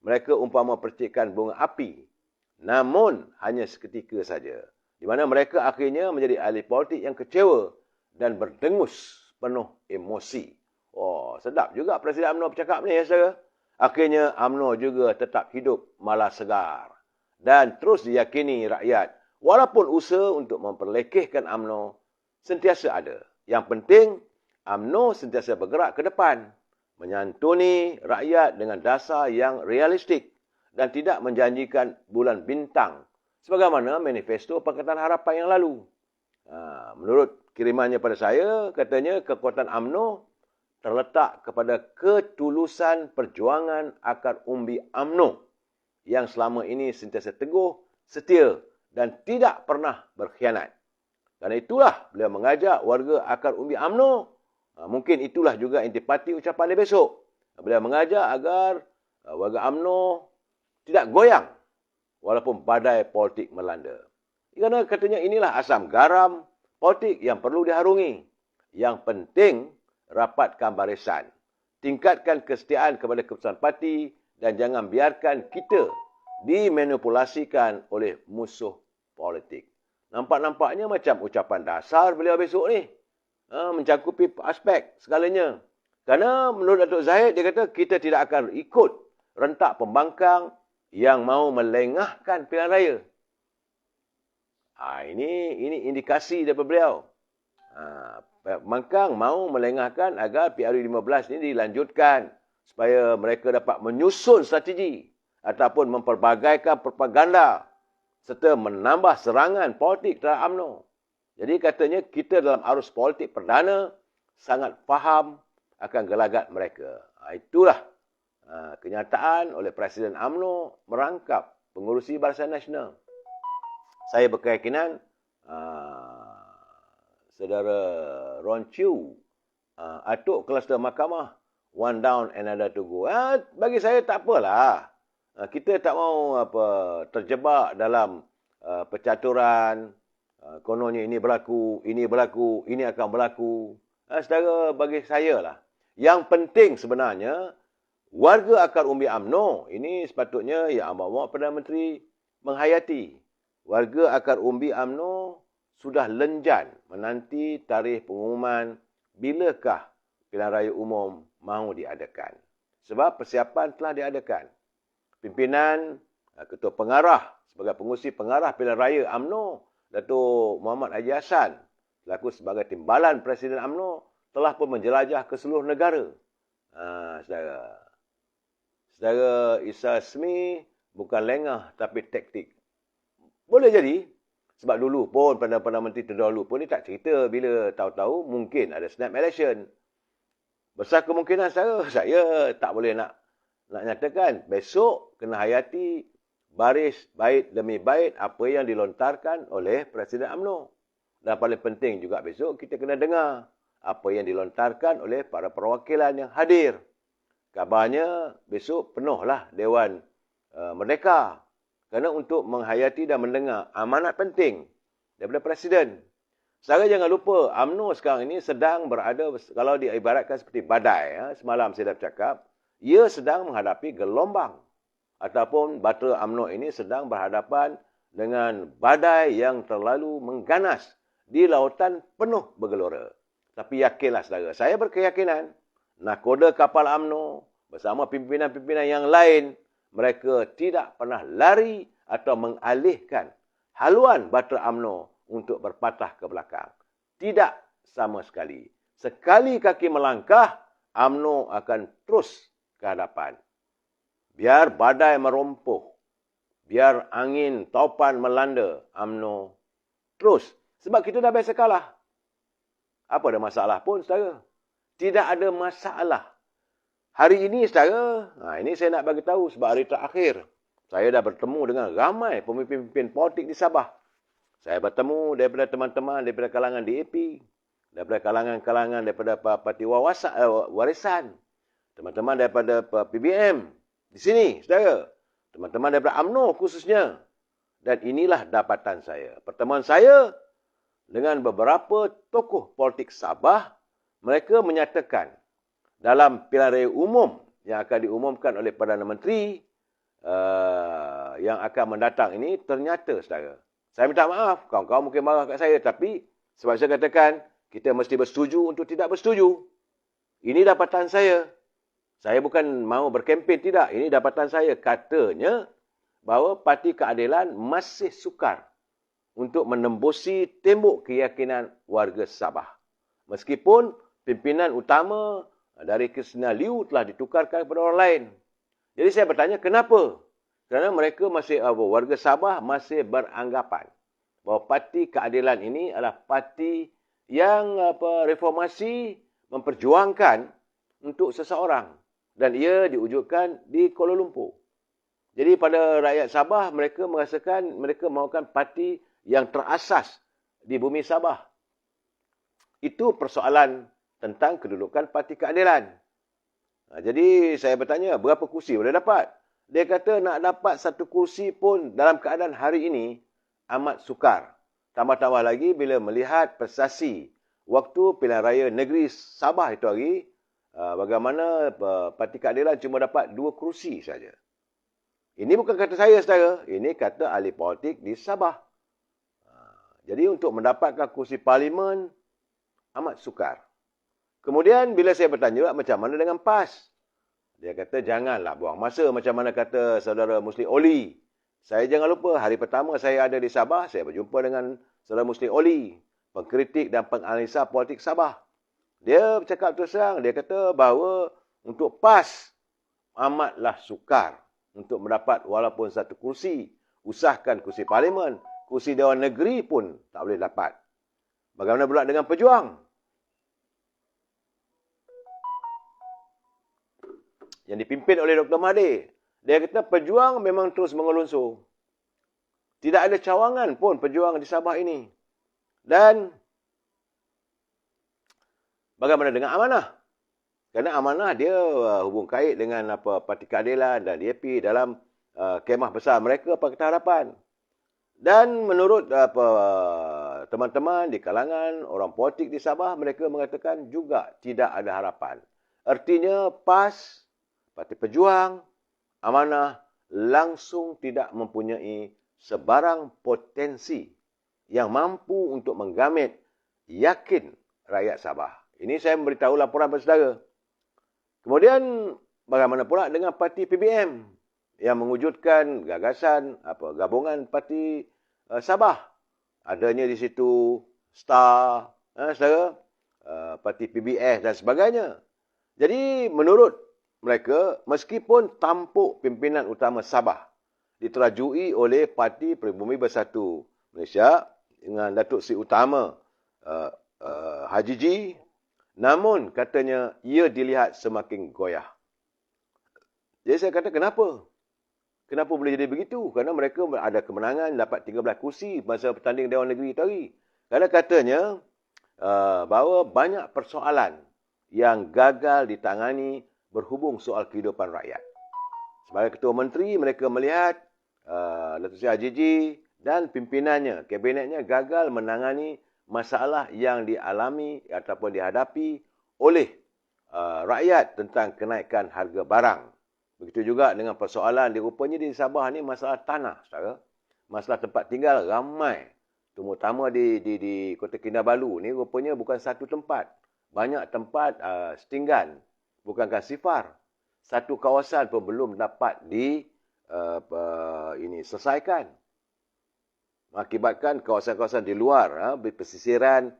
Mereka umpama percikan bunga api. Namun, hanya seketika saja. Di mana mereka akhirnya menjadi ahli politik yang kecewa dan berdengus penuh emosi. Oh, sedap juga Presiden UMNO bercakap ni ya saudara. Akhirnya UMNO juga tetap hidup malah segar. Dan terus diyakini rakyat. Walaupun usaha untuk memperlekehkan UMNO sentiasa ada. Yang penting, UMNO sentiasa bergerak ke depan. Menyantuni rakyat dengan dasar yang realistik dan tidak menjanjikan bulan bintang sebagaimana manifesto Pakatan Harapan yang lalu. Menurut kirimannya pada saya, katanya kekuatan UMNO terletak kepada ketulusan perjuangan akar umbi UMNO yang selama ini sentiasa teguh, setia dan tidak pernah berkhianat. Kerana itulah beliau mengajak warga akar umbi UMNO. Mungkin itulah juga intipati ucapan dia besok. Beliau mengajak agar warga UMNO tidak goyang walaupun badai politik melanda. Kerana katanya inilah asam garam politik yang perlu diharungi. Yang penting, rapatkan barisan. Tingkatkan kesetiaan kepada keputusan parti dan jangan biarkan kita dimanipulasikan oleh musuh politik. Nampak-nampaknya macam ucapan dasar beliau besok ni. Mencakupi aspek segalanya. Kerana menurut Datuk Zahid, dia kata kita tidak akan ikut rentak pembangkang yang mahu melengahkan pilihan raya. Ini indikasi daripada beliau. Pembangkang mahu melengahkan agar PRU 15 ini dilanjutkan supaya mereka dapat menyusun strategi ataupun memperbagaikan propaganda serta menambah serangan politik terhadap UMNO. Jadi katanya kita dalam arus politik perdana sangat faham akan gelagat mereka. Itulah kenyataan oleh Presiden UMNO merangkap pengurusi Barisan Nasional. Saya berkeyakinan Saudara Ron Chew atuk kluster mahkamah, one down another to go. Bagi saya tak apalah. Kita tak mahu terjebak dalam percaturan. Kononnya ini berlaku, ini akan berlaku. Saudara, bagi saya lah. Yang penting sebenarnya, warga akar umbi UMNO ini sepatutnya Yang Amat Perdana Menteri menghayati. Warga akar umbi UMNO sudah lenjan menanti tarikh pengumuman bilakah pilihan raya umum mahu diadakan. Sebab persiapan telah diadakan. Pimpinan Ketua Pengarah sebagai pengurusi pengarah pilihan raya UMNO, Datuk Muhammad Haji Hassan, selaku sebagai timbalan Presiden UMNO, telah pun menjelajah ke seluruh negara. Saudara Isa Asmi bukan lengah tapi taktik. Boleh jadi, sebab dulu pun Perdana Menteri terdahulu pun dia tak cerita bila tahu-tahu mungkin ada snap election. Besar kemungkinan saya tak boleh nak nyatakan. Besok kena hayati baris bait demi bait apa yang dilontarkan oleh Presiden UMNO. Dan paling penting juga besok kita kena dengar apa yang dilontarkan oleh para perwakilan yang hadir. Kabarnya besok penuhlah Dewan Merdeka. Kerana untuk menghayati dan mendengar amanat penting daripada Presiden. Saudara jangan lupa, UMNO sekarang ini sedang berada, kalau diibaratkan seperti badai, semalam saya dah bercakap, ia sedang menghadapi gelombang. Ataupun bahtera UMNO ini sedang berhadapan dengan badai yang terlalu mengganas di lautan penuh bergelora. Tapi yakinlah saudara, saya berkeyakinan, nakoda kapal UMNO bersama pimpinan-pimpinan yang lain, mereka tidak pernah lari atau mengalihkan haluan bahtera UMNO untuk berpatah ke belakang. Tidak sama sekali. Sekali kaki melangkah, UMNO akan terus ke hadapan. Biar badai merompoh, biar angin taupan melanda, UMNO terus. Sebab kita dah biasa kalah. Apa ada masalah pun, saudara? Tidak ada masalah. Hari ini, saudara, ini saya nak bagi tahu sebab hari terakhir, saya dah bertemu dengan ramai pemimpin-pemimpin politik di Sabah. Saya bertemu daripada teman-teman daripada kalangan DAP, daripada kalangan-kalangan daripada Parti Warisan, teman-teman daripada PBM di sini, saudara. Teman-teman daripada UMNO khususnya. Dan inilah dapatan saya. Pertemuan saya dengan beberapa tokoh politik Sabah, mereka menyatakan dalam pilihan raya umum yang akan diumumkan oleh Perdana Menteri yang akan mendatang ini, ternyata, saudara, saya minta maaf, kawan-kawan mungkin marah kat saya, tapi sebab saya katakan, kita mesti bersetuju untuk tidak bersetuju. Ini dapatan saya. Saya bukan mahu berkempen, tidak. Ini dapatan saya. Katanya bahawa Parti Keadilan masih sukar untuk menembusi tembok keyakinan warga Sabah. Meskipun pimpinan utama dari Kristina Liu telah ditukarkan kepada orang lain. Jadi saya bertanya, kenapa? Kerana mereka masih, warga Sabah masih beranggapan bahawa Parti Keadilan ini adalah parti yang reformasi memperjuangkan untuk seseorang. Dan ia diwujudkan di Kuala Lumpur. Jadi pada rakyat Sabah, mereka merasakan mereka mahukan parti yang terasas di bumi Sabah. Itu persoalan tentang kedudukan Parti Keadilan. Jadi saya bertanya, berapa kursi boleh dapat? Dia kata nak dapat satu kursi pun dalam keadaan hari ini amat sukar. Tambah-tambah lagi bila melihat prestasi waktu pilihan raya negeri Sabah itu hari, bagaimana Parti Keadilan cuma dapat 2 kursi saja. Ini bukan kata saya, saudara. Ini kata ahli politik di Sabah. Jadi untuk mendapatkan kursi parlimen amat sukar. Kemudian bila saya bertanya macam mana dengan PAS? Dia kata janganlah buang masa macam mana kata saudara Musli Oli. Saya jangan lupa hari pertama saya ada di Sabah, saya berjumpa dengan saudara Musli Oli, pengkritik dan penganalisa politik Sabah. Dia bercakap terus terang, dia kata bahawa untuk PAS amatlah sukar untuk mendapat walaupun satu kursi. Usahkan kursi parlimen, kursi Dewan Negeri pun tak boleh dapat. Bagaimana pula dengan Pejuang? Yang dipimpin oleh Dr. Mahathir. Dia kata Pejuang memang terus mengelunsur. Tidak ada cawangan pun Pejuang di Sabah ini. Dan bagaimana dengan Amanah? Kerana Amanah dia hubung kait dengan Parti Keadilan dan DAP dalam kemah besar mereka Pakatan Harapan. Dan menurut teman-teman di kalangan orang politik di Sabah, mereka mengatakan juga tidak ada harapan. Artinya PAS, Parti Pejuang, Amanah langsung tidak mempunyai sebarang potensi yang mampu untuk menggamit yakin rakyat Sabah. Ini saya memberitahu laporan kepada saudara. Kemudian bagaimana pula dengan Parti PBM yang mewujudkan gagasan gabungan Parti Sabah. Adanya di situ STAR, saudara, Parti PBS dan sebagainya. Jadi menurut mereka, meskipun tampuk pimpinan utama Sabah diterajui oleh Parti Pribumi Bersatu Malaysia dengan Datuk Seri Utama Haji G, namun katanya ia dilihat semakin goyah. Jadi saya kata kenapa? Kenapa boleh jadi begitu? Kerana mereka ada kemenangan dapat 13 kursi masa pertanding Dewan Negeri tadi. Kerana katanya bahawa banyak persoalan yang gagal ditangani berhubung soal kehidupan rakyat. Sebagai Ketua Menteri, mereka melihat Datuk Seri Haji G dan pimpinannya, kabinetnya gagal menangani masalah yang dialami ataupun dihadapi oleh rakyat tentang kenaikan harga barang. Begitu juga dengan persoalan rupanya di Sabah ni masalah tanah, saudara. Masalah tempat tinggal ramai. Terutama di Kota Kinabalu ni rupanya bukan satu tempat. Banyak tempat setinggan. Bukankah sifar. Satu kawasan pun belum dapat selesaikan. Mengakibatkan kawasan-kawasan di luar, pesisiran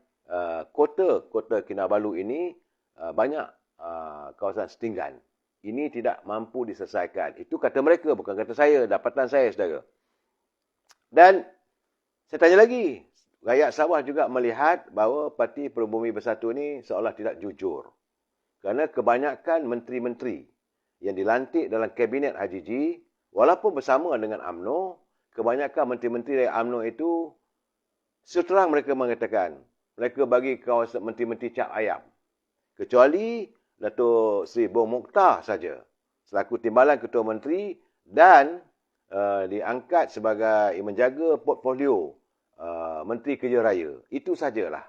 kota Kinabalu ini banyak kawasan setinggan. Ini tidak mampu diselesaikan. Itu kata mereka, bukan kata saya, dapatan saya, saudara. Dan saya tanya lagi, rakyat Sabah juga melihat bahawa Parti Pribumi Bersatu ini seolah tidak jujur. Kerana kebanyakan menteri-menteri yang dilantik dalam kabinet Haji G, walaupun bersama dengan UMNO, kebanyakan menteri-menteri dari UMNO itu, seterang mereka mengatakan, mereka bagi kawasan menteri-menteri cap ayam. Kecuali Datuk Seri Bong Mokhtar saja, selaku Timbalan Ketua Menteri dan diangkat sebagai menjaga portfolio Menteri Kerja Raya. Itu sajalah.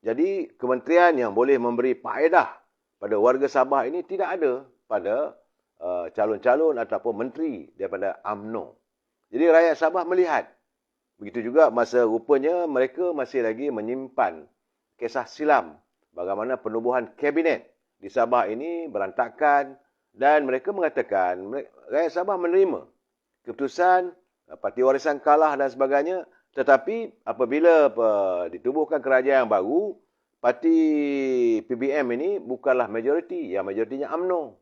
Jadi, kementerian yang boleh memberi faedah pada warga Sabah ini tidak ada pada calon-calon ataupun menteri daripada UMNO. Jadi, rakyat Sabah melihat. Begitu juga masa rupanya mereka masih lagi menyimpan kisah silam bagaimana penubuhan kabinet di Sabah ini berantakan dan mereka mengatakan rakyat Sabah menerima keputusan Parti Warisan kalah dan sebagainya, tetapi apabila ditubuhkan kerajaan yang baru, Parti PBM ini bukanlah majoriti, yang majoritinya UMNO.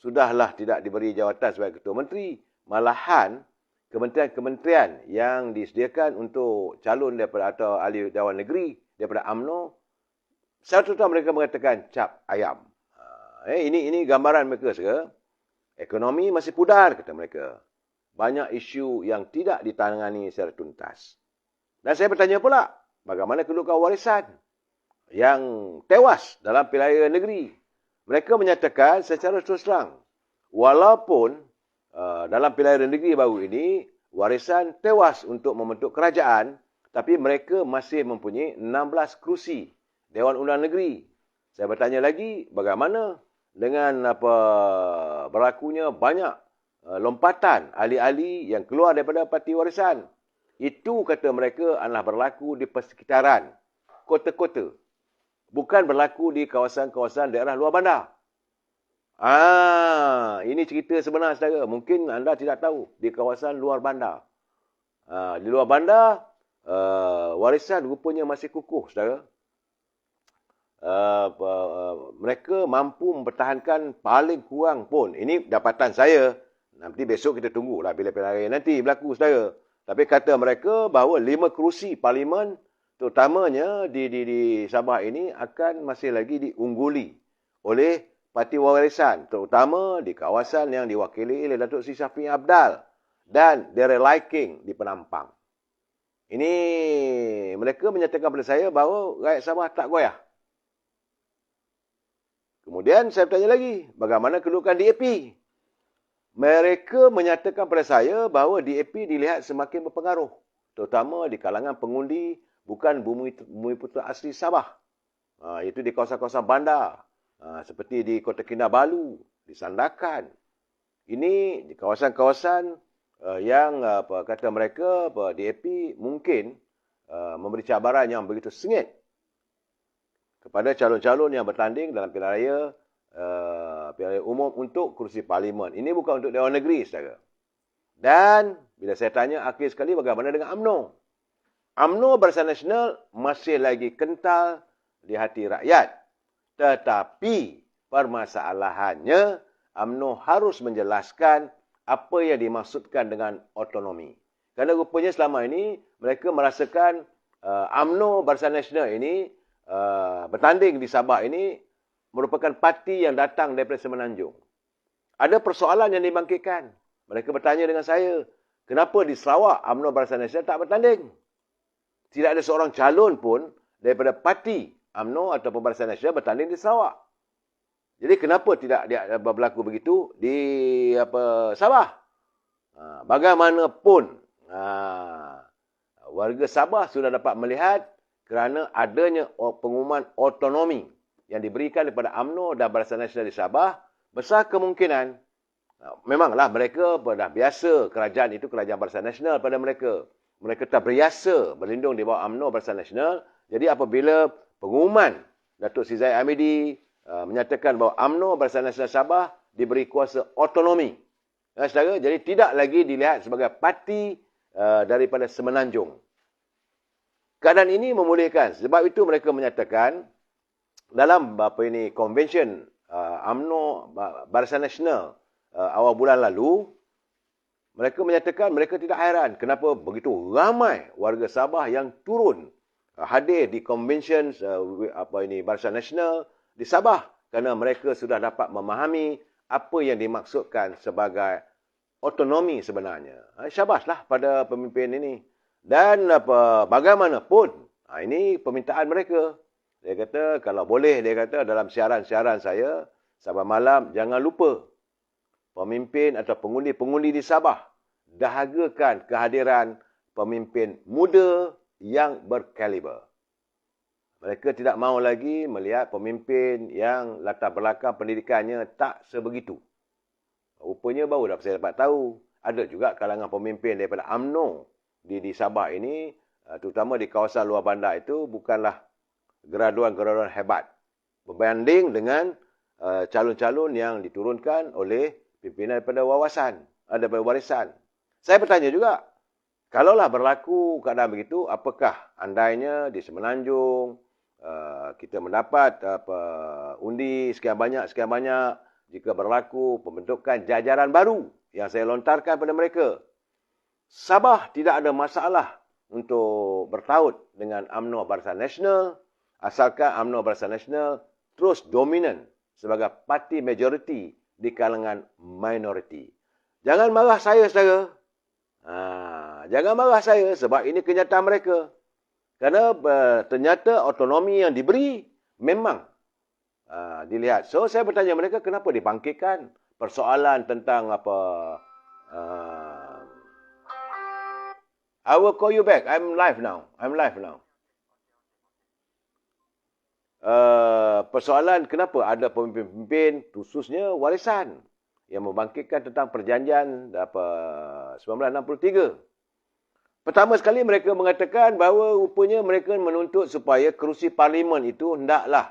Sudahlah tidak diberi jawatan sebagai Ketua Menteri, malahan kementerian-kementerian yang disediakan untuk calon daripada atau ahli Dewan Negeri daripada UMNO, satu-satu mereka mengatakan cap ayam. Ini gambaran mereka, saudara. Ekonomi masih pudar, kata mereka. Banyak isu yang tidak ditangani secara tuntas. Dan saya bertanya pula, bagaimana kedudukan warisan yang tewas dalam pilihan raya negeri? Mereka menyatakan secara terus terang, walaupun dalam pilihan raya negeri baru ini, warisan tewas untuk membentuk kerajaan, tapi mereka masih mempunyai 16 kerusi Dewan Undangan Negeri. Saya bertanya lagi, bagaimana dengan berlakunya banyak lompatan ahli-ahli yang keluar daripada parti warisan? Itu, kata mereka, adalah berlaku di persekitaran kota-kota. Bukan berlaku di kawasan-kawasan daerah luar bandar. Ini cerita sebenar, saudara. Mungkin anda tidak tahu. Di kawasan luar bandar. Di luar bandar, warisan rupanya masih kukuh, saudara. Mereka mampu mempertahankan paling kurang pun. Ini dapatan saya. Nanti besok kita tunggulah bila pilihan raya nanti berlaku, saudara. Tapi kata mereka bahawa 5 kerusi parlimen, terutamanya di Sabah ini, akan masih lagi diungguli oleh parti warisan, terutama di kawasan yang diwakili oleh Datuk Seri Shafie Apdal dan Daerah Laiking di Penampang. Ini mereka menyatakan kepada saya bahawa rakyat Sabah tak goyah. Kemudian saya bertanya lagi, bagaimana kedudukan DAP? Mereka menyatakan kepada saya bahawa DAP dilihat semakin berpengaruh, terutama di kalangan pengundi bukan bumi putera asli Sabah. Iaitu di kawasan-kawasan bandar, seperti di Kota Kinabalu, di Sandakan. Ini di kawasan-kawasan yang kata mereka DAP mungkin memberi cabaran yang begitu sengit kepada calon-calon yang bertanding dalam pilihan raya umum untuk kursi parlimen. Ini bukan untuk Dewan Negeri, saudara. Dan bila saya tanya akhir sekali, bagaimana dengan UMNO? UMNO Barisan Nasional masih lagi kental di hati rakyat. Tetapi permasalahannya, UMNO harus menjelaskan apa yang dimaksudkan dengan otonomi. Kerana rupanya selama ini mereka merasakan UMNO Barisan Nasional ini bertanding di Sabah ini merupakan parti yang datang daripada Semenanjung. Ada persoalan yang dibangkitkan. Mereka bertanya dengan saya, kenapa di Sarawak UMNO Barisan Nasional tak bertanding? Tidak ada seorang calon pun daripada parti UMNO atau Barisan Nasional bertanding di Sarawak. Jadi kenapa tidak berlaku begitu di Sabah? Bagaimanapun, warga Sabah sudah dapat melihat kerana adanya pengumuman otonomi yang diberikan daripada UMNO dan Barisan Nasional di Sabah, besar kemungkinan, memanglah mereka dah biasa kerajaan itu kerajaan Barisan Nasional pada mereka. Mereka tak berbiasa berlindung di bawah UMNO Barisan Nasional. Jadi apabila pengumuman Datuk Seri Zahid Hamidi menyatakan bahawa UMNO Barisan Nasional Sabah diberi kuasa otonomi, saudara, jadi tidak lagi dilihat sebagai parti daripada Semenanjung. Keadaan ini memulihkan. Sebab itu mereka menyatakan dalam convention UMNO Barisan Nasional awal bulan lalu, mereka menyatakan mereka tidak hairan kenapa begitu ramai warga Sabah yang turun hadir di convention Barisan Nasional di Sabah, kerana mereka sudah dapat memahami apa yang dimaksudkan sebagai otonomi sebenarnya. Syabaslah pada pemimpin ini. Dan bagaimanapun, ini permintaan mereka. Dia kata, kalau boleh, dia kata dalam siaran-siaran saya, Sabah Malam, jangan lupa pemimpin atau pengundi-pengundi di Sabah, dahagakan kehadiran pemimpin muda yang berkaliber. Mereka tidak mahu lagi melihat pemimpin yang latar belakang pendidikannya tak sebegitu. Rupanya baru saya dapat tahu, ada juga kalangan pemimpin daripada UMNO di Sabah ini, terutama di kawasan luar bandar itu, bukanlah graduan-graduan hebat berbanding dengan calon-calon yang diturunkan oleh pimpinan daripada daripada warisan. Saya bertanya juga, kalaulah berlaku keadaan begitu, apakah andainya di Semenanjung kita mendapat undi sekian banyak jika berlaku pembentukan jajaran baru yang saya lontarkan pada mereka? Sabah tidak ada masalah untuk bertaut dengan UMNO Barisan Nasional, asalkan UMNO Barisan Nasional terus dominan sebagai parti majoriti di kalangan minoriti. Jangan marah saya, saudara. Jangan marah saya sebab ini kenyataan mereka. Kerana ternyata autonomi yang diberi memang dilihat. So, saya bertanya mereka kenapa dibangkitkan persoalan tentang apa... I will call you back. I'm live now. Persoalan kenapa ada pemimpin-pemimpin khususnya warisan yang membangkitkan tentang perjanjian 1963. Pertama sekali mereka mengatakan bahawa rupanya mereka menuntut supaya kerusi parlimen itu hendaklah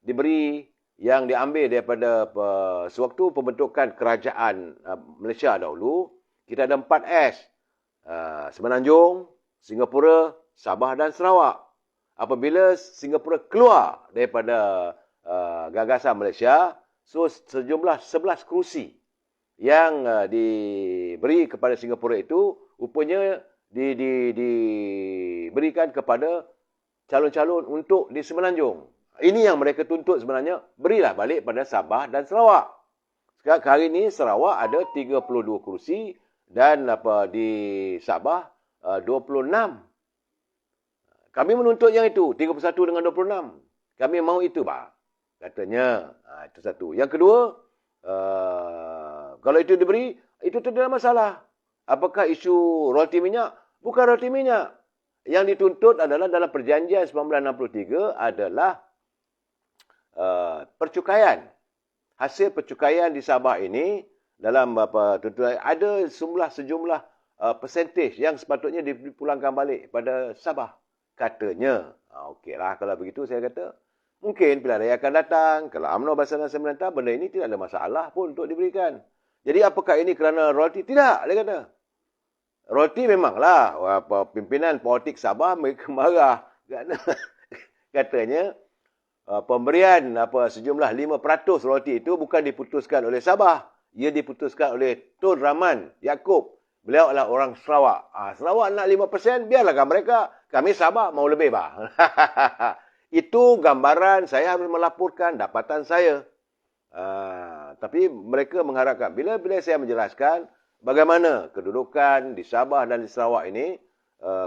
diberi yang diambil daripada sewaktu pembentukan kerajaan Malaysia dahulu. Kita ada 4S. Semenanjung, Singapura, Sabah dan Sarawak. Apabila Singapura keluar daripada gagasan Malaysia, so sejumlah 11 kerusi yang diberi kepada Singapura itu rupanya diberikan kepada calon-calon untuk di Semenanjung. Ini yang mereka tuntut sebenarnya, berilah balik pada Sabah dan Sarawak. Sekarang hari ini Sarawak ada 32 kerusi dan di Sabah 26. Kami menuntut yang itu, 31 dengan 26. Kami mahu itu, Pak. Katanya. Itu satu. Yang kedua, kalau itu diberi, itu tidak ada masalah. Apakah isu royalti minyak? Bukan royalti minyak. Yang dituntut adalah dalam perjanjian 1963 adalah percukaian. Hasil percukaian di Sabah ini, dalam tuntutan ada sejumlah persentage yang sepatutnya dipulangkan balik pada Sabah. Katanya. Okeylah kalau begitu saya kata. Mungkin pilihan raya akan datang. Kalau UMNO Barisan Nasional Semenanjung, benda ini tidak ada masalah pun untuk diberikan. Jadi apakah ini kerana royalti? Tidak, dia kata. Royalti memanglah pimpinan politik Sabah mereka marah. Katanya pemberian sejumlah 5% royalti itu bukan diputuskan oleh Sabah. Ia diputuskan oleh Tun Rahman Yaakob. Beliau adalah orang Sarawak. Sarawak nak 5%, biarlah mereka. Kami Sabah mau lebih, bah. Itu gambaran saya harus melaporkan dapatan saya. Tapi mereka mengharapkan. Bila saya menjelaskan bagaimana kedudukan di Sabah dan di Sarawak ini,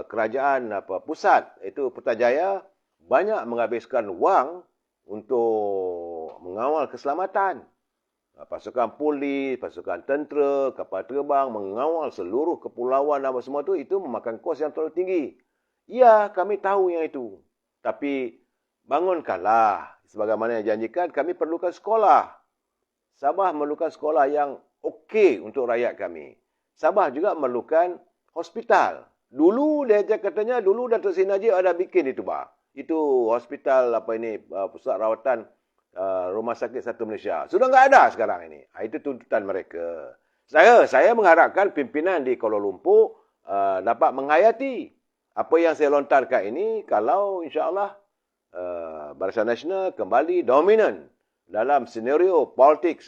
kerajaan pusat, itu Putrajaya, banyak menghabiskan wang untuk mengawal keselamatan. Pasukan polis, pasukan tentera, kapal terbang, mengawal seluruh kepulauan apa semua itu memakan kos yang terlalu tinggi. Ya, kami tahu yang itu. Tapi bangunkanlah. Sebagaimana yang janjikan, kami perlukan sekolah. Sabah memerlukan sekolah yang okey untuk rakyat kami. Sabah juga memerlukan hospital. Dulu dia katanya, dulu Datuk Seri Najib ada bikin itu, Pak. Itu hospital pusat rawatan Rumah Sakit Satu Malaysia. Sudah enggak ada sekarang ini. Itu tuntutan mereka. Saya mengharapkan pimpinan di Kuala Lumpur dapat menghayati apa yang saya lontarkan ini kalau insya-Allah Barisan Nasional kembali dominan dalam senario politik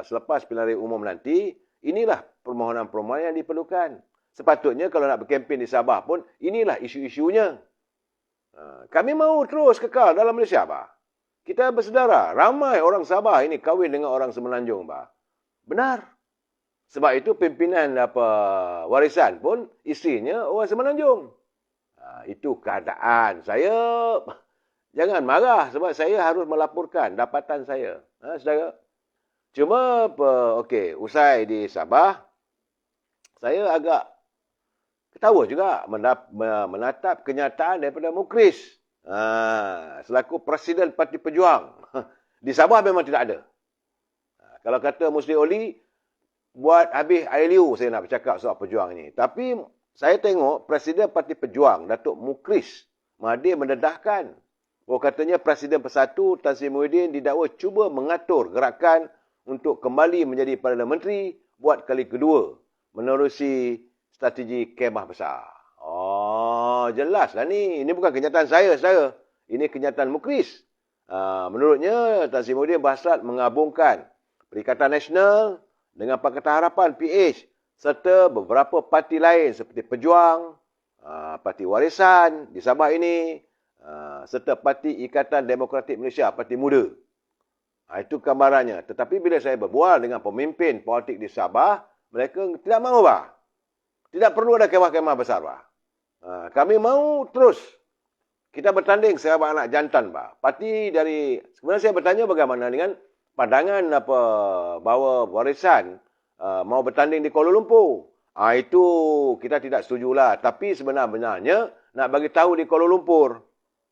selepas pilihan raya umum nanti. Inilah permohonan-permohonan yang diperlukan. Sepatutnya kalau nak berkempen di Sabah pun inilah isu-isunya. Kami mahu terus kekal dalam Malaysia, Pak. Kita bersedara. Ramai orang Sabah ini kahwin dengan orang Semenanjung, Pak. Benar. Sebab itu pimpinan warisan pun isterinya orang Semenanjung. Itu keadaan. Saya jangan marah sebab saya harus melaporkan dapatan saya. Saudara. Cuma usai di Sabah, saya agak ketawa juga menatap kenyataan daripada Mukris. Selaku Presiden Parti Pejuang. Di Sabah memang tidak ada. Kalau kata Musli Oli, buat habis air liu saya nak bercakap soal pejuang ini. Tapi saya tengok Presiden Parti Pejuang, Datuk Mukris Mahathir mendedahkan. Katanya Presiden Persatu Tan Sri Muhyiddin didakwa cuba mengatur gerakan untuk kembali menjadi Perdana Menteri buat kali kedua. Menerusi strategi kemah besar. Jelaslah ni. Ini bukan kenyataan saya. Ini kenyataan Mukris. Menurutnya, Tan Sri Muhyiddin berhasrat menggabungkan Perikatan Nasional dengan Pakatan Harapan PH serta beberapa parti lain seperti Pejuang, Parti Warisan di Sabah ini, serta Parti Ikatan Demokratik Malaysia, Parti Muda. Itu gambarannya. Tetapi bila saya berbual dengan pemimpin politik di Sabah, mereka tidak mahu, bah. Tidak perlu ada kemah-kemah besar, bah. Kami mahu terus kita bertanding sahabat anak jantan, bah. Parti dari, sebenarnya saya bertanya bagaimana dengan pandangan bahawa warisan mau bertanding di Kuala Lumpur. Itu kita tidak setujulah. Tapi sebenarnya nak bagi tahu di Kuala Lumpur.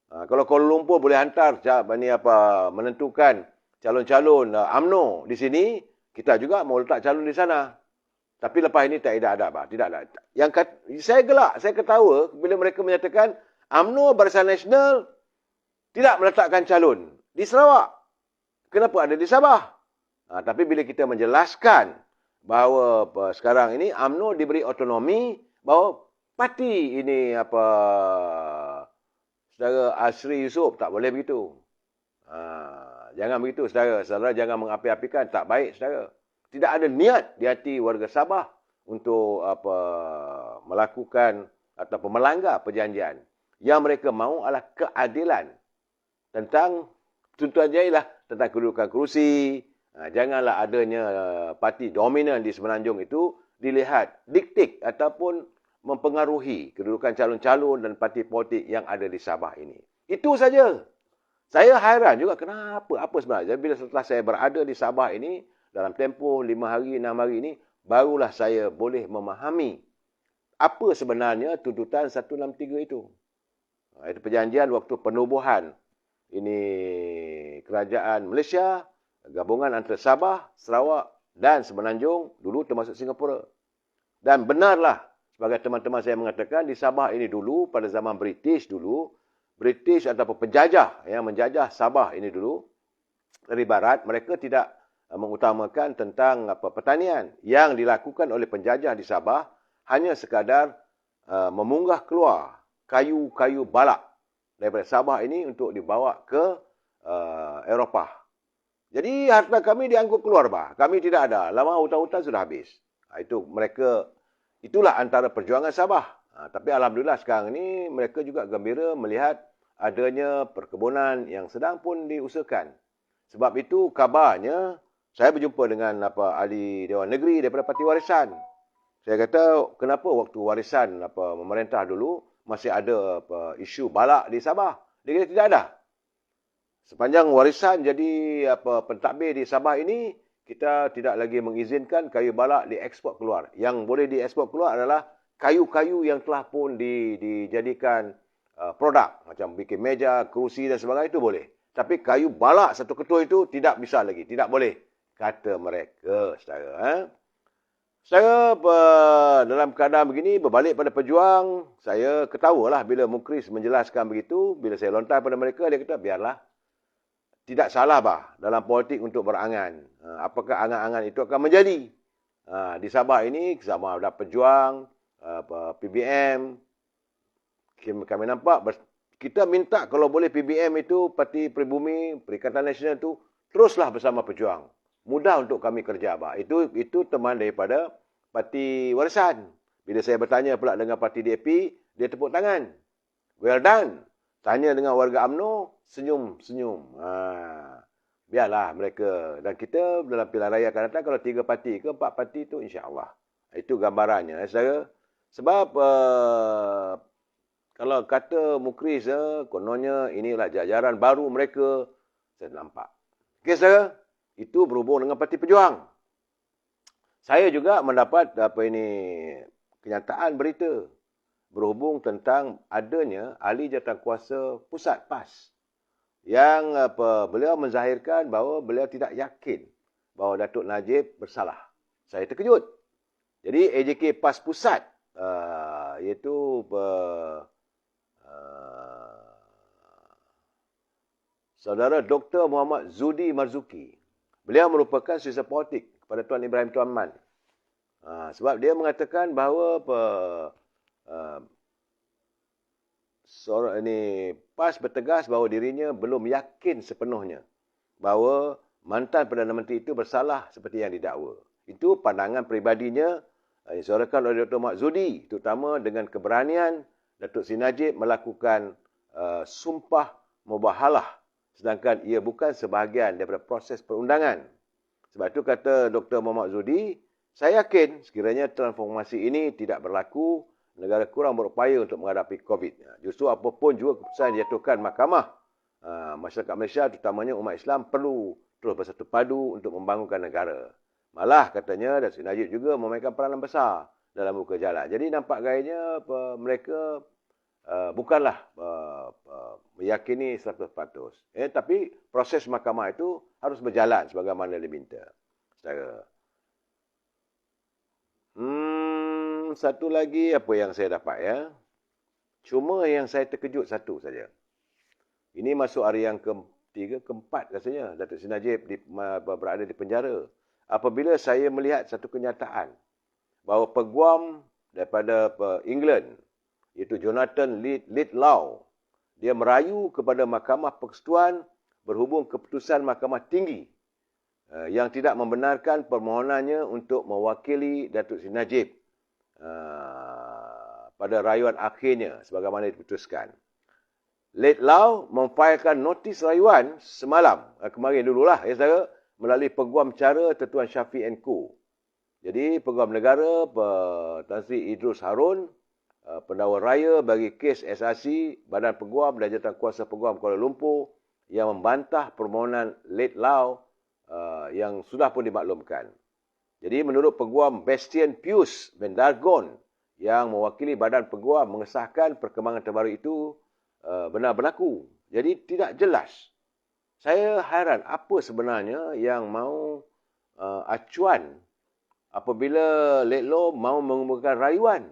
Kalau Kuala Lumpur boleh hantar menentukan calon-calon UMNO di sini, kita juga mau letak calon di sana. Tapi lepas ini tidak ada, bah. Tidak ada. Saya gelak, saya ketawa bila mereka menyatakan UMNO Barisan Nasional tidak meletakkan calon di Sarawak. Kenapa ada di Sabah? Tapi bila kita menjelaskan bahawa sekarang ini UMNO diberi otonomi, bahawa parti ini saudara Asri Yusof tak boleh begitu. Jangan begitu saudara. Saudara jangan mengapi-apikan, tak baik saudara. Tidak ada niat di hati warga Sabah untuk melakukan ataupun melanggar perjanjian. Yang mereka mahu adalah keadilan tentang tuntutannya ialah tentang kedudukan kerusi. Janganlah adanya parti dominan di Semenanjung itu dilihat diktik ataupun mempengaruhi kedudukan calon-calon dan parti politik yang ada di Sabah ini. Itu saja. Saya hairan juga kenapa, apa sebenarnya. Bila setelah saya berada di Sabah ini, dalam tempoh 5 hari, 6 hari ini, barulah saya boleh memahami apa sebenarnya tuntutan 163 itu. Itu perjanjian waktu penubuhan ini kerajaan Malaysia, gabungan antara Sabah, Sarawak dan Semenanjung, dulu termasuk Singapura. Dan benarlah, sebagai teman-teman saya mengatakan, di Sabah ini dulu, pada zaman British dulu, British ataupun penjajah yang menjajah Sabah ini dulu, dari barat, mereka tidak mengutamakan tentang pertanian. Yang dilakukan oleh penjajah di Sabah, hanya sekadar memunggah keluar kayu-kayu balak daripada Sabah ini untuk dibawa ke Eropah. Jadi harta kami diangkut keluar, bah. Kami tidak ada. Lama hutan-hutan sudah habis. Itulah antara perjuangan Sabah. Tapi alhamdulillah sekarang ini mereka juga gembira melihat adanya perkebunan yang sedang pun diusahakan. Sebab itu kabarnya saya berjumpa dengan ahli Dewan Negeri daripada Parti Warisan. Saya kata kenapa waktu warisan memerintah dulu masih ada isu balak di Sabah. Dia kata tidak ada. Sepanjang warisan jadi pentadbir di Sabah ini, kita tidak lagi mengizinkan kayu balak diekspor keluar. Yang boleh diekspor keluar adalah kayu-kayu yang telah pun dijadikan produk. Macam bikin meja, kerusi dan sebagainya itu boleh. Tapi kayu balak satu ketul itu tidak bisa lagi. Tidak boleh. Kata mereka, saudara. Saya dalam keadaan begini, berbalik pada pejuang, saya ketawalah bila Mukris menjelaskan begitu. Bila saya lontar pada mereka, dia kata, biarlah. Tidak salah, bah, dalam politik untuk berangan. Apakah angan-angan itu akan menjadi? Di Sabah ini, sama ada pejuang, PBM. Kami nampak, kita minta kalau boleh PBM itu, Parti Pribumi, Perikatan Nasional itu, teruslah bersama pejuang. Mudah untuk kami kerja, bah. Itu teman daripada Parti Warisan. Bila saya bertanya pula dengan Parti DAP, dia tepuk tangan. Well done. Tanya dengan warga UMNO, senyum-senyum. Biarlah mereka. Dan kita dalam pilihan raya akan datang, kalau 3 parti ke 4 parti itu, insya-Allah. Itu gambarannya, saudara. Sebab kalau kata Mukris, kononnya inilah jajaran baru mereka, saya nampak. Okey, saudara. Itu berhubung dengan Parti Pejuang. Saya juga mendapat kenyataan berita berhubung tentang adanya ahli jawatankuasa pusat PAS yang beliau menzahirkan bahawa beliau tidak yakin bahawa Datuk Najib bersalah. Saya terkejut. Jadi AJK PAS pusat iaitu Saudara Dr. Muhammad Zudi Marzuki. Beliau merupakan sisa politik kepada Tuan Ibrahim Tuan Man. Sebab dia mengatakan bahawa PAS bertegas bahawa dirinya belum yakin sepenuhnya bahawa mantan Perdana Menteri itu bersalah seperti yang didakwa. Itu pandangan peribadinya yang disuarakan oleh Dr. Muhammad Zudi, terutama dengan keberanian Datuk Seri Najib melakukan sumpah mubahalah sedangkan ia bukan sebahagian daripada proses perundangan. Sebab itu kata Dr. Muhammad Zudi, saya yakin sekiranya transformasi ini tidak berlaku, negara kurang berupaya untuk menghadapi COVID. Justru apapun juga keputusan dijatuhkan mahkamah, masyarakat Malaysia, terutamanya umat Islam, perlu terus bersatu padu untuk membangunkan negara. Malah katanya Datuk Seri Najib juga memainkan peranan besar dalam buka jalan. Jadi nampak gayanya mereka bukanlah meyakini 100%. Tapi proses mahkamah itu harus berjalan sebagaimana diminta. Secara. Satu lagi apa yang saya dapat ya. Cuma yang saya terkejut satu saja. Ini masuk hari yang ketiga, keempat rasanya Datuk Seri Najib berada di penjara. Apabila saya melihat satu kenyataan bahawa peguam daripada England, iaitu Jonathan Lidlaw, dia merayu kepada Mahkamah Persekutuan berhubung keputusan Mahkamah Tinggi yang tidak membenarkan permohonannya untuk mewakili Datuk Seri Najib pada rayuan akhirnya sebagaimana diputuskan. Lidlaw memfailkan notis rayuan semalam, kemarin dululah ya saudara, melalui peguam cara Tuan Syafiq & Co. Jadi peguam negara Tan Sri Idrus Harun, pendakwa raya bagi kes SRC, Badan Peguam dan Jawatankuasa Peguam Kuala Lumpur yang membantah permohonan Lidlaw yang sudah pun dimaklumkan. Jadi menurut peguam Bastian Pius Bendargon yang mewakili Badan Peguam mengesahkan perkembangan terbaru itu benar berlaku. Jadi tidak jelas. Saya heran apa sebenarnya yang mau acuan apabila Lidlaw mau mengumumkan rayuan.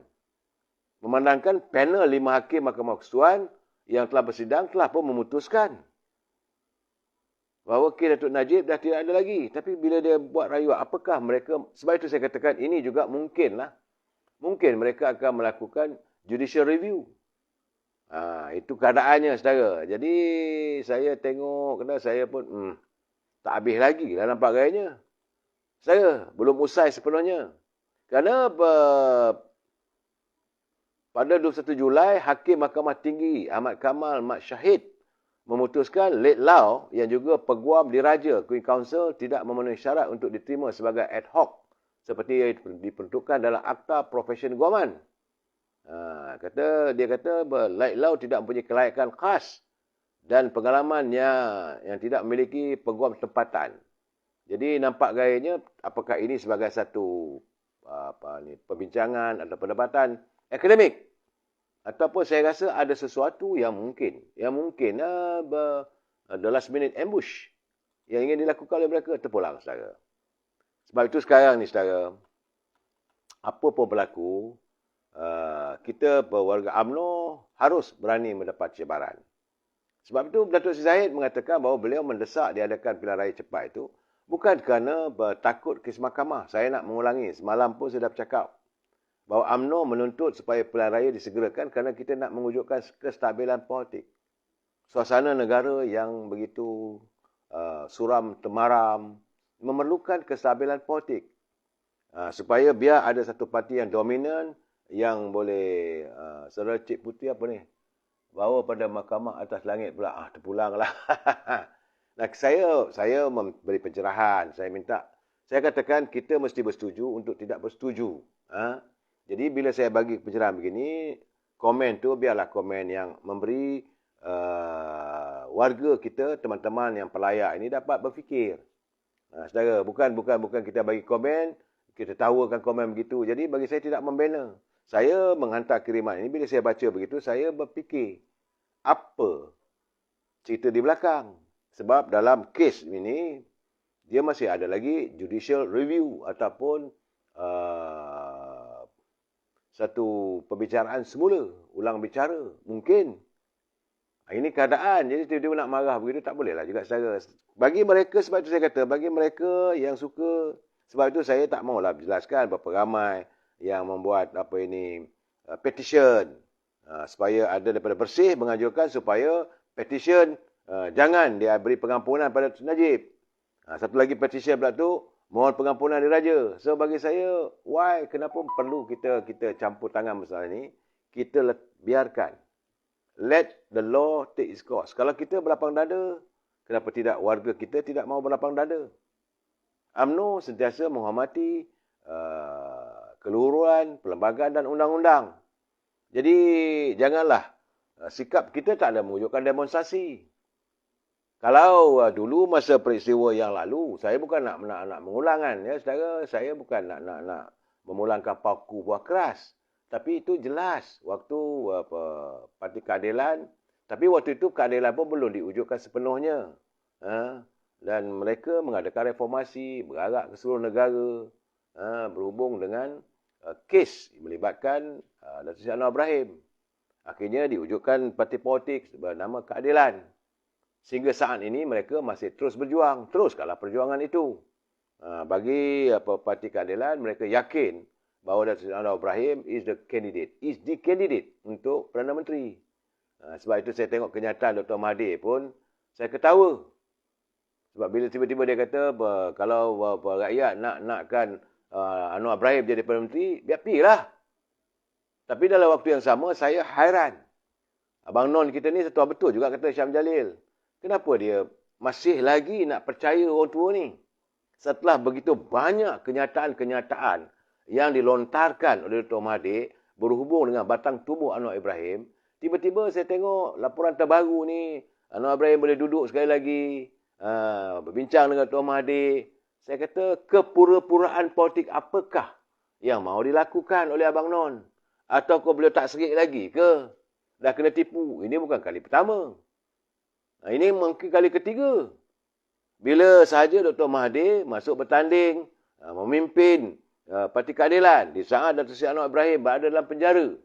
Memandangkan panel 5 hakim Mahkamah Persekutuan yang telah bersidang telah pun memutuskan bahawa kes Datuk Najib dah tidak ada lagi. Tapi bila dia buat rayuan, apakah mereka, sebab itu saya katakan ini juga mungkinlah. Mungkin mereka akan melakukan judicial review. Itu keadaannya, saudara. Jadi, saya tengok, saya pun tak habis lagi lah nampak gayanya. Saya belum usai sepenuhnya. Kerana pada 21 Julai, Hakim Mahkamah Tinggi Ahmad Kamal Mat Syahid memutuskan Lidlaw yang juga peguam diraja Queen Council tidak memenuhi syarat untuk diterima sebagai ad hoc seperti yang diperuntukkan dalam Akta Profesi Guaman. Dia kata Lidlaw tidak mempunyai kelayakan khas dan pengalamannya yang tidak memiliki peguam tempatan. Jadi nampak gayanya apakah ini sebagai satu perbincangan atau perdebatan akademik, ataupun saya rasa ada sesuatu yang mungkin the last minute ambush yang ingin dilakukan oleh mereka terpulang, saudara. Sebab itu sekarang ni, saudara, apa pun berlaku, kita warga UMNO harus berani mendapat cabaran. Sebab itu Datuk Seri Zahid mengatakan bahawa beliau mendesak diadakan pilihan raya cepat itu bukan kerana takut kes mahkamah. Saya nak mengulangi, semalam pun saya dah bercakap bahawa UMNO menuntut supaya pilihan raya disegerakan kerana kita nak mewujudkan kestabilan politik. Suasana negara yang begitu suram temaram memerlukan kestabilan politik. Supaya biar ada satu parti yang dominan yang boleh saudara Cik Puteri apa ni? Bawa pada mahkamah atas langit pula. Terpulanglah. Nah, saya memberi pencerahan. Saya katakan kita mesti bersetuju untuk tidak bersetuju. Jadi bila saya bagi pencerahan begini, komen tu biarlah komen yang memberi warga kita, teman-teman yang pelayak ini dapat berfikir. Saudara, bukan kita bagi komen, kita tawakan komen begitu. Jadi bagi saya tidak membina. Saya menghantar kiriman ini, bila saya baca begitu, saya berfikir apa cerita di belakang. Sebab dalam kes ini, dia masih ada lagi judicial review ataupun satu perbicaraan semula, ulang bicara, mungkin. Ini keadaan, jadi tiba-tiba nak marah begitu, tak bolehlah juga secara. Bagi mereka, sebab itu saya kata, bagi mereka yang suka, sebab itu saya tak maulah jelaskan berapa ramai yang membuat petition, supaya ada daripada bersih, menganjurkan supaya petition, jangan dia beri pengampunan pada Datuk Najib. Satu lagi petition pula tu, mohon pengampunan diraja. So bagi saya, kenapa perlu kita campur tangan masalah ni? Kita biarkan. Let the law take its course. Kalau kita berlapang dada, Kenapa tidak warga kita tidak mahu berlapang dada? UMNO sentiasa menghormati keluhuran, perlembagaan dan undang-undang. Jadi janganlah sikap kita tak ada mewujudkan demonstrasi. Kalau dulu masa peristiwa yang lalu, saya bukan nak mengulangan ya saudara, saya bukan nak memulangkan paku buah keras. Tapi itu jelas waktu Parti Keadilan, tapi waktu itu keadilan pun belum diwujudkan sepenuhnya. Dan mereka mengadakan reformasi, bergerak ke seluruh negara, berhubung dengan kes melibatkan Datuk Seri Anwar Ibrahim. Akhirnya diwujudkan parti politik bernama Keadilan. Sehingga saat ini mereka masih terus berjuang. Teruskanlah perjuangan itu. Bagi Parti Keadilan, mereka yakin bahawa Datuk Seri Anwar Ibrahim is the candidate untuk Perdana Menteri. Sebab itu saya tengok kenyataan Dr. Mahathir pun, saya ketawa. Sebab bila tiba-tiba dia kata, kalau rakyat nakkan Anwar Ibrahim jadi Perdana Menteri, biar pergilah. Tapi dalam waktu yang sama, saya hairan. Abang Non kita ni setua betul juga kata Syam Jalil. Kenapa dia masih lagi nak percaya orang tua ni? Setelah begitu banyak kenyataan-kenyataan yang dilontarkan oleh Dr. Mahathir berhubung dengan batang tubuh Anwar Ibrahim, tiba-tiba saya tengok laporan terbaru ni, Anwar Ibrahim boleh duduk sekali lagi, berbincang dengan Dr. Mahathir. Saya kata, kepura-puraan politik apakah yang mahu dilakukan oleh Abang Non? Atau beliau tak serik lagi ke? Dah kena tipu. Ini bukan kali pertama. Ini mungkin kali ketiga. Bila sahaja Dr. Mahathir masuk bertanding, memimpin Parti Keadilan, di saat Datuk Seri Anwar Ibrahim berada dalam penjara.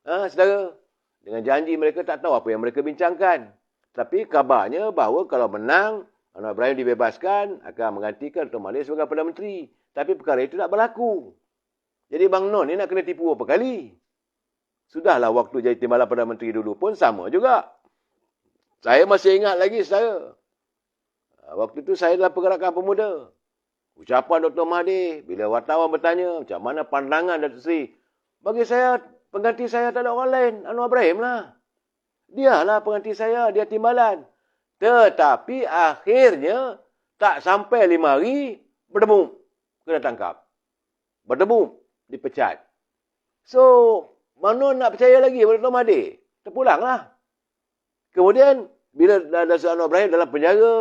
Saudara, dengan janji mereka tak tahu apa yang mereka bincangkan. Tapi kabarnya bahawa kalau menang, Anwar Ibrahim dibebaskan, akan menggantikan Dr. Mahathir sebagai Perdana Menteri. Tapi perkara itu tak berlaku. Jadi Bang Non ni nak kena tipu apa kali? Sudahlah waktu jadi Timbalan Perdana Menteri dulu pun sama juga. Saya masih ingat lagi saya. Waktu itu saya dalam pergerakan pemuda. Ucapan Dr. Mahathir, bila wartawan bertanya macam mana pandangan Datuk Seri. Bagi saya, pengganti saya tak ada orang lain. Anwar Ibrahim lah. Dialah pengganti saya, dia timbalan. Tetapi akhirnya, tak sampai 5 hari, berdemuk. Kena tangkap. Berdemuk, dipecat. So, mana nak percaya lagi pada Dr. Mahathir? Terpulanglah. Kemudian, bila Datuk Seri Anwar Ibrahim dalam penjara,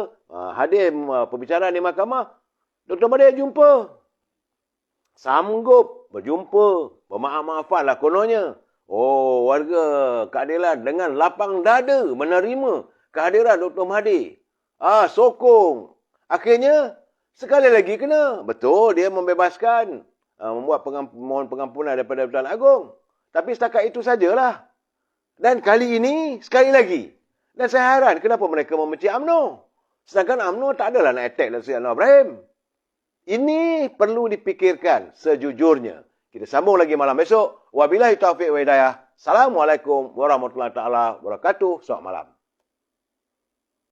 hadir pembicaraan di mahkamah, Dr. Mahathir jumpa. Sanggup berjumpa. Bermaaf-maafan lah kononnya. Oh, warga Keadilan dengan lapang dada menerima kehadiran Dr. Mahathir. Sokong. Akhirnya, sekali lagi kena. Betul, dia membebaskan. Membuat mohon pengampunan daripada Pertuan Agong. Tapi setakat itu sajalah. Dan kali ini, sekali lagi. Dan saya heran kenapa mereka membenci UMNO. Sedangkan UMNO tak adalah nak attack Datuk Seri Anwar Ibrahim. Ini perlu dipikirkan sejujurnya. Kita sambung lagi malam esok. Wabillahi taufiq wa hidayah. Assalamualaikum warahmatullahi wabarakatuh. Selamat malam.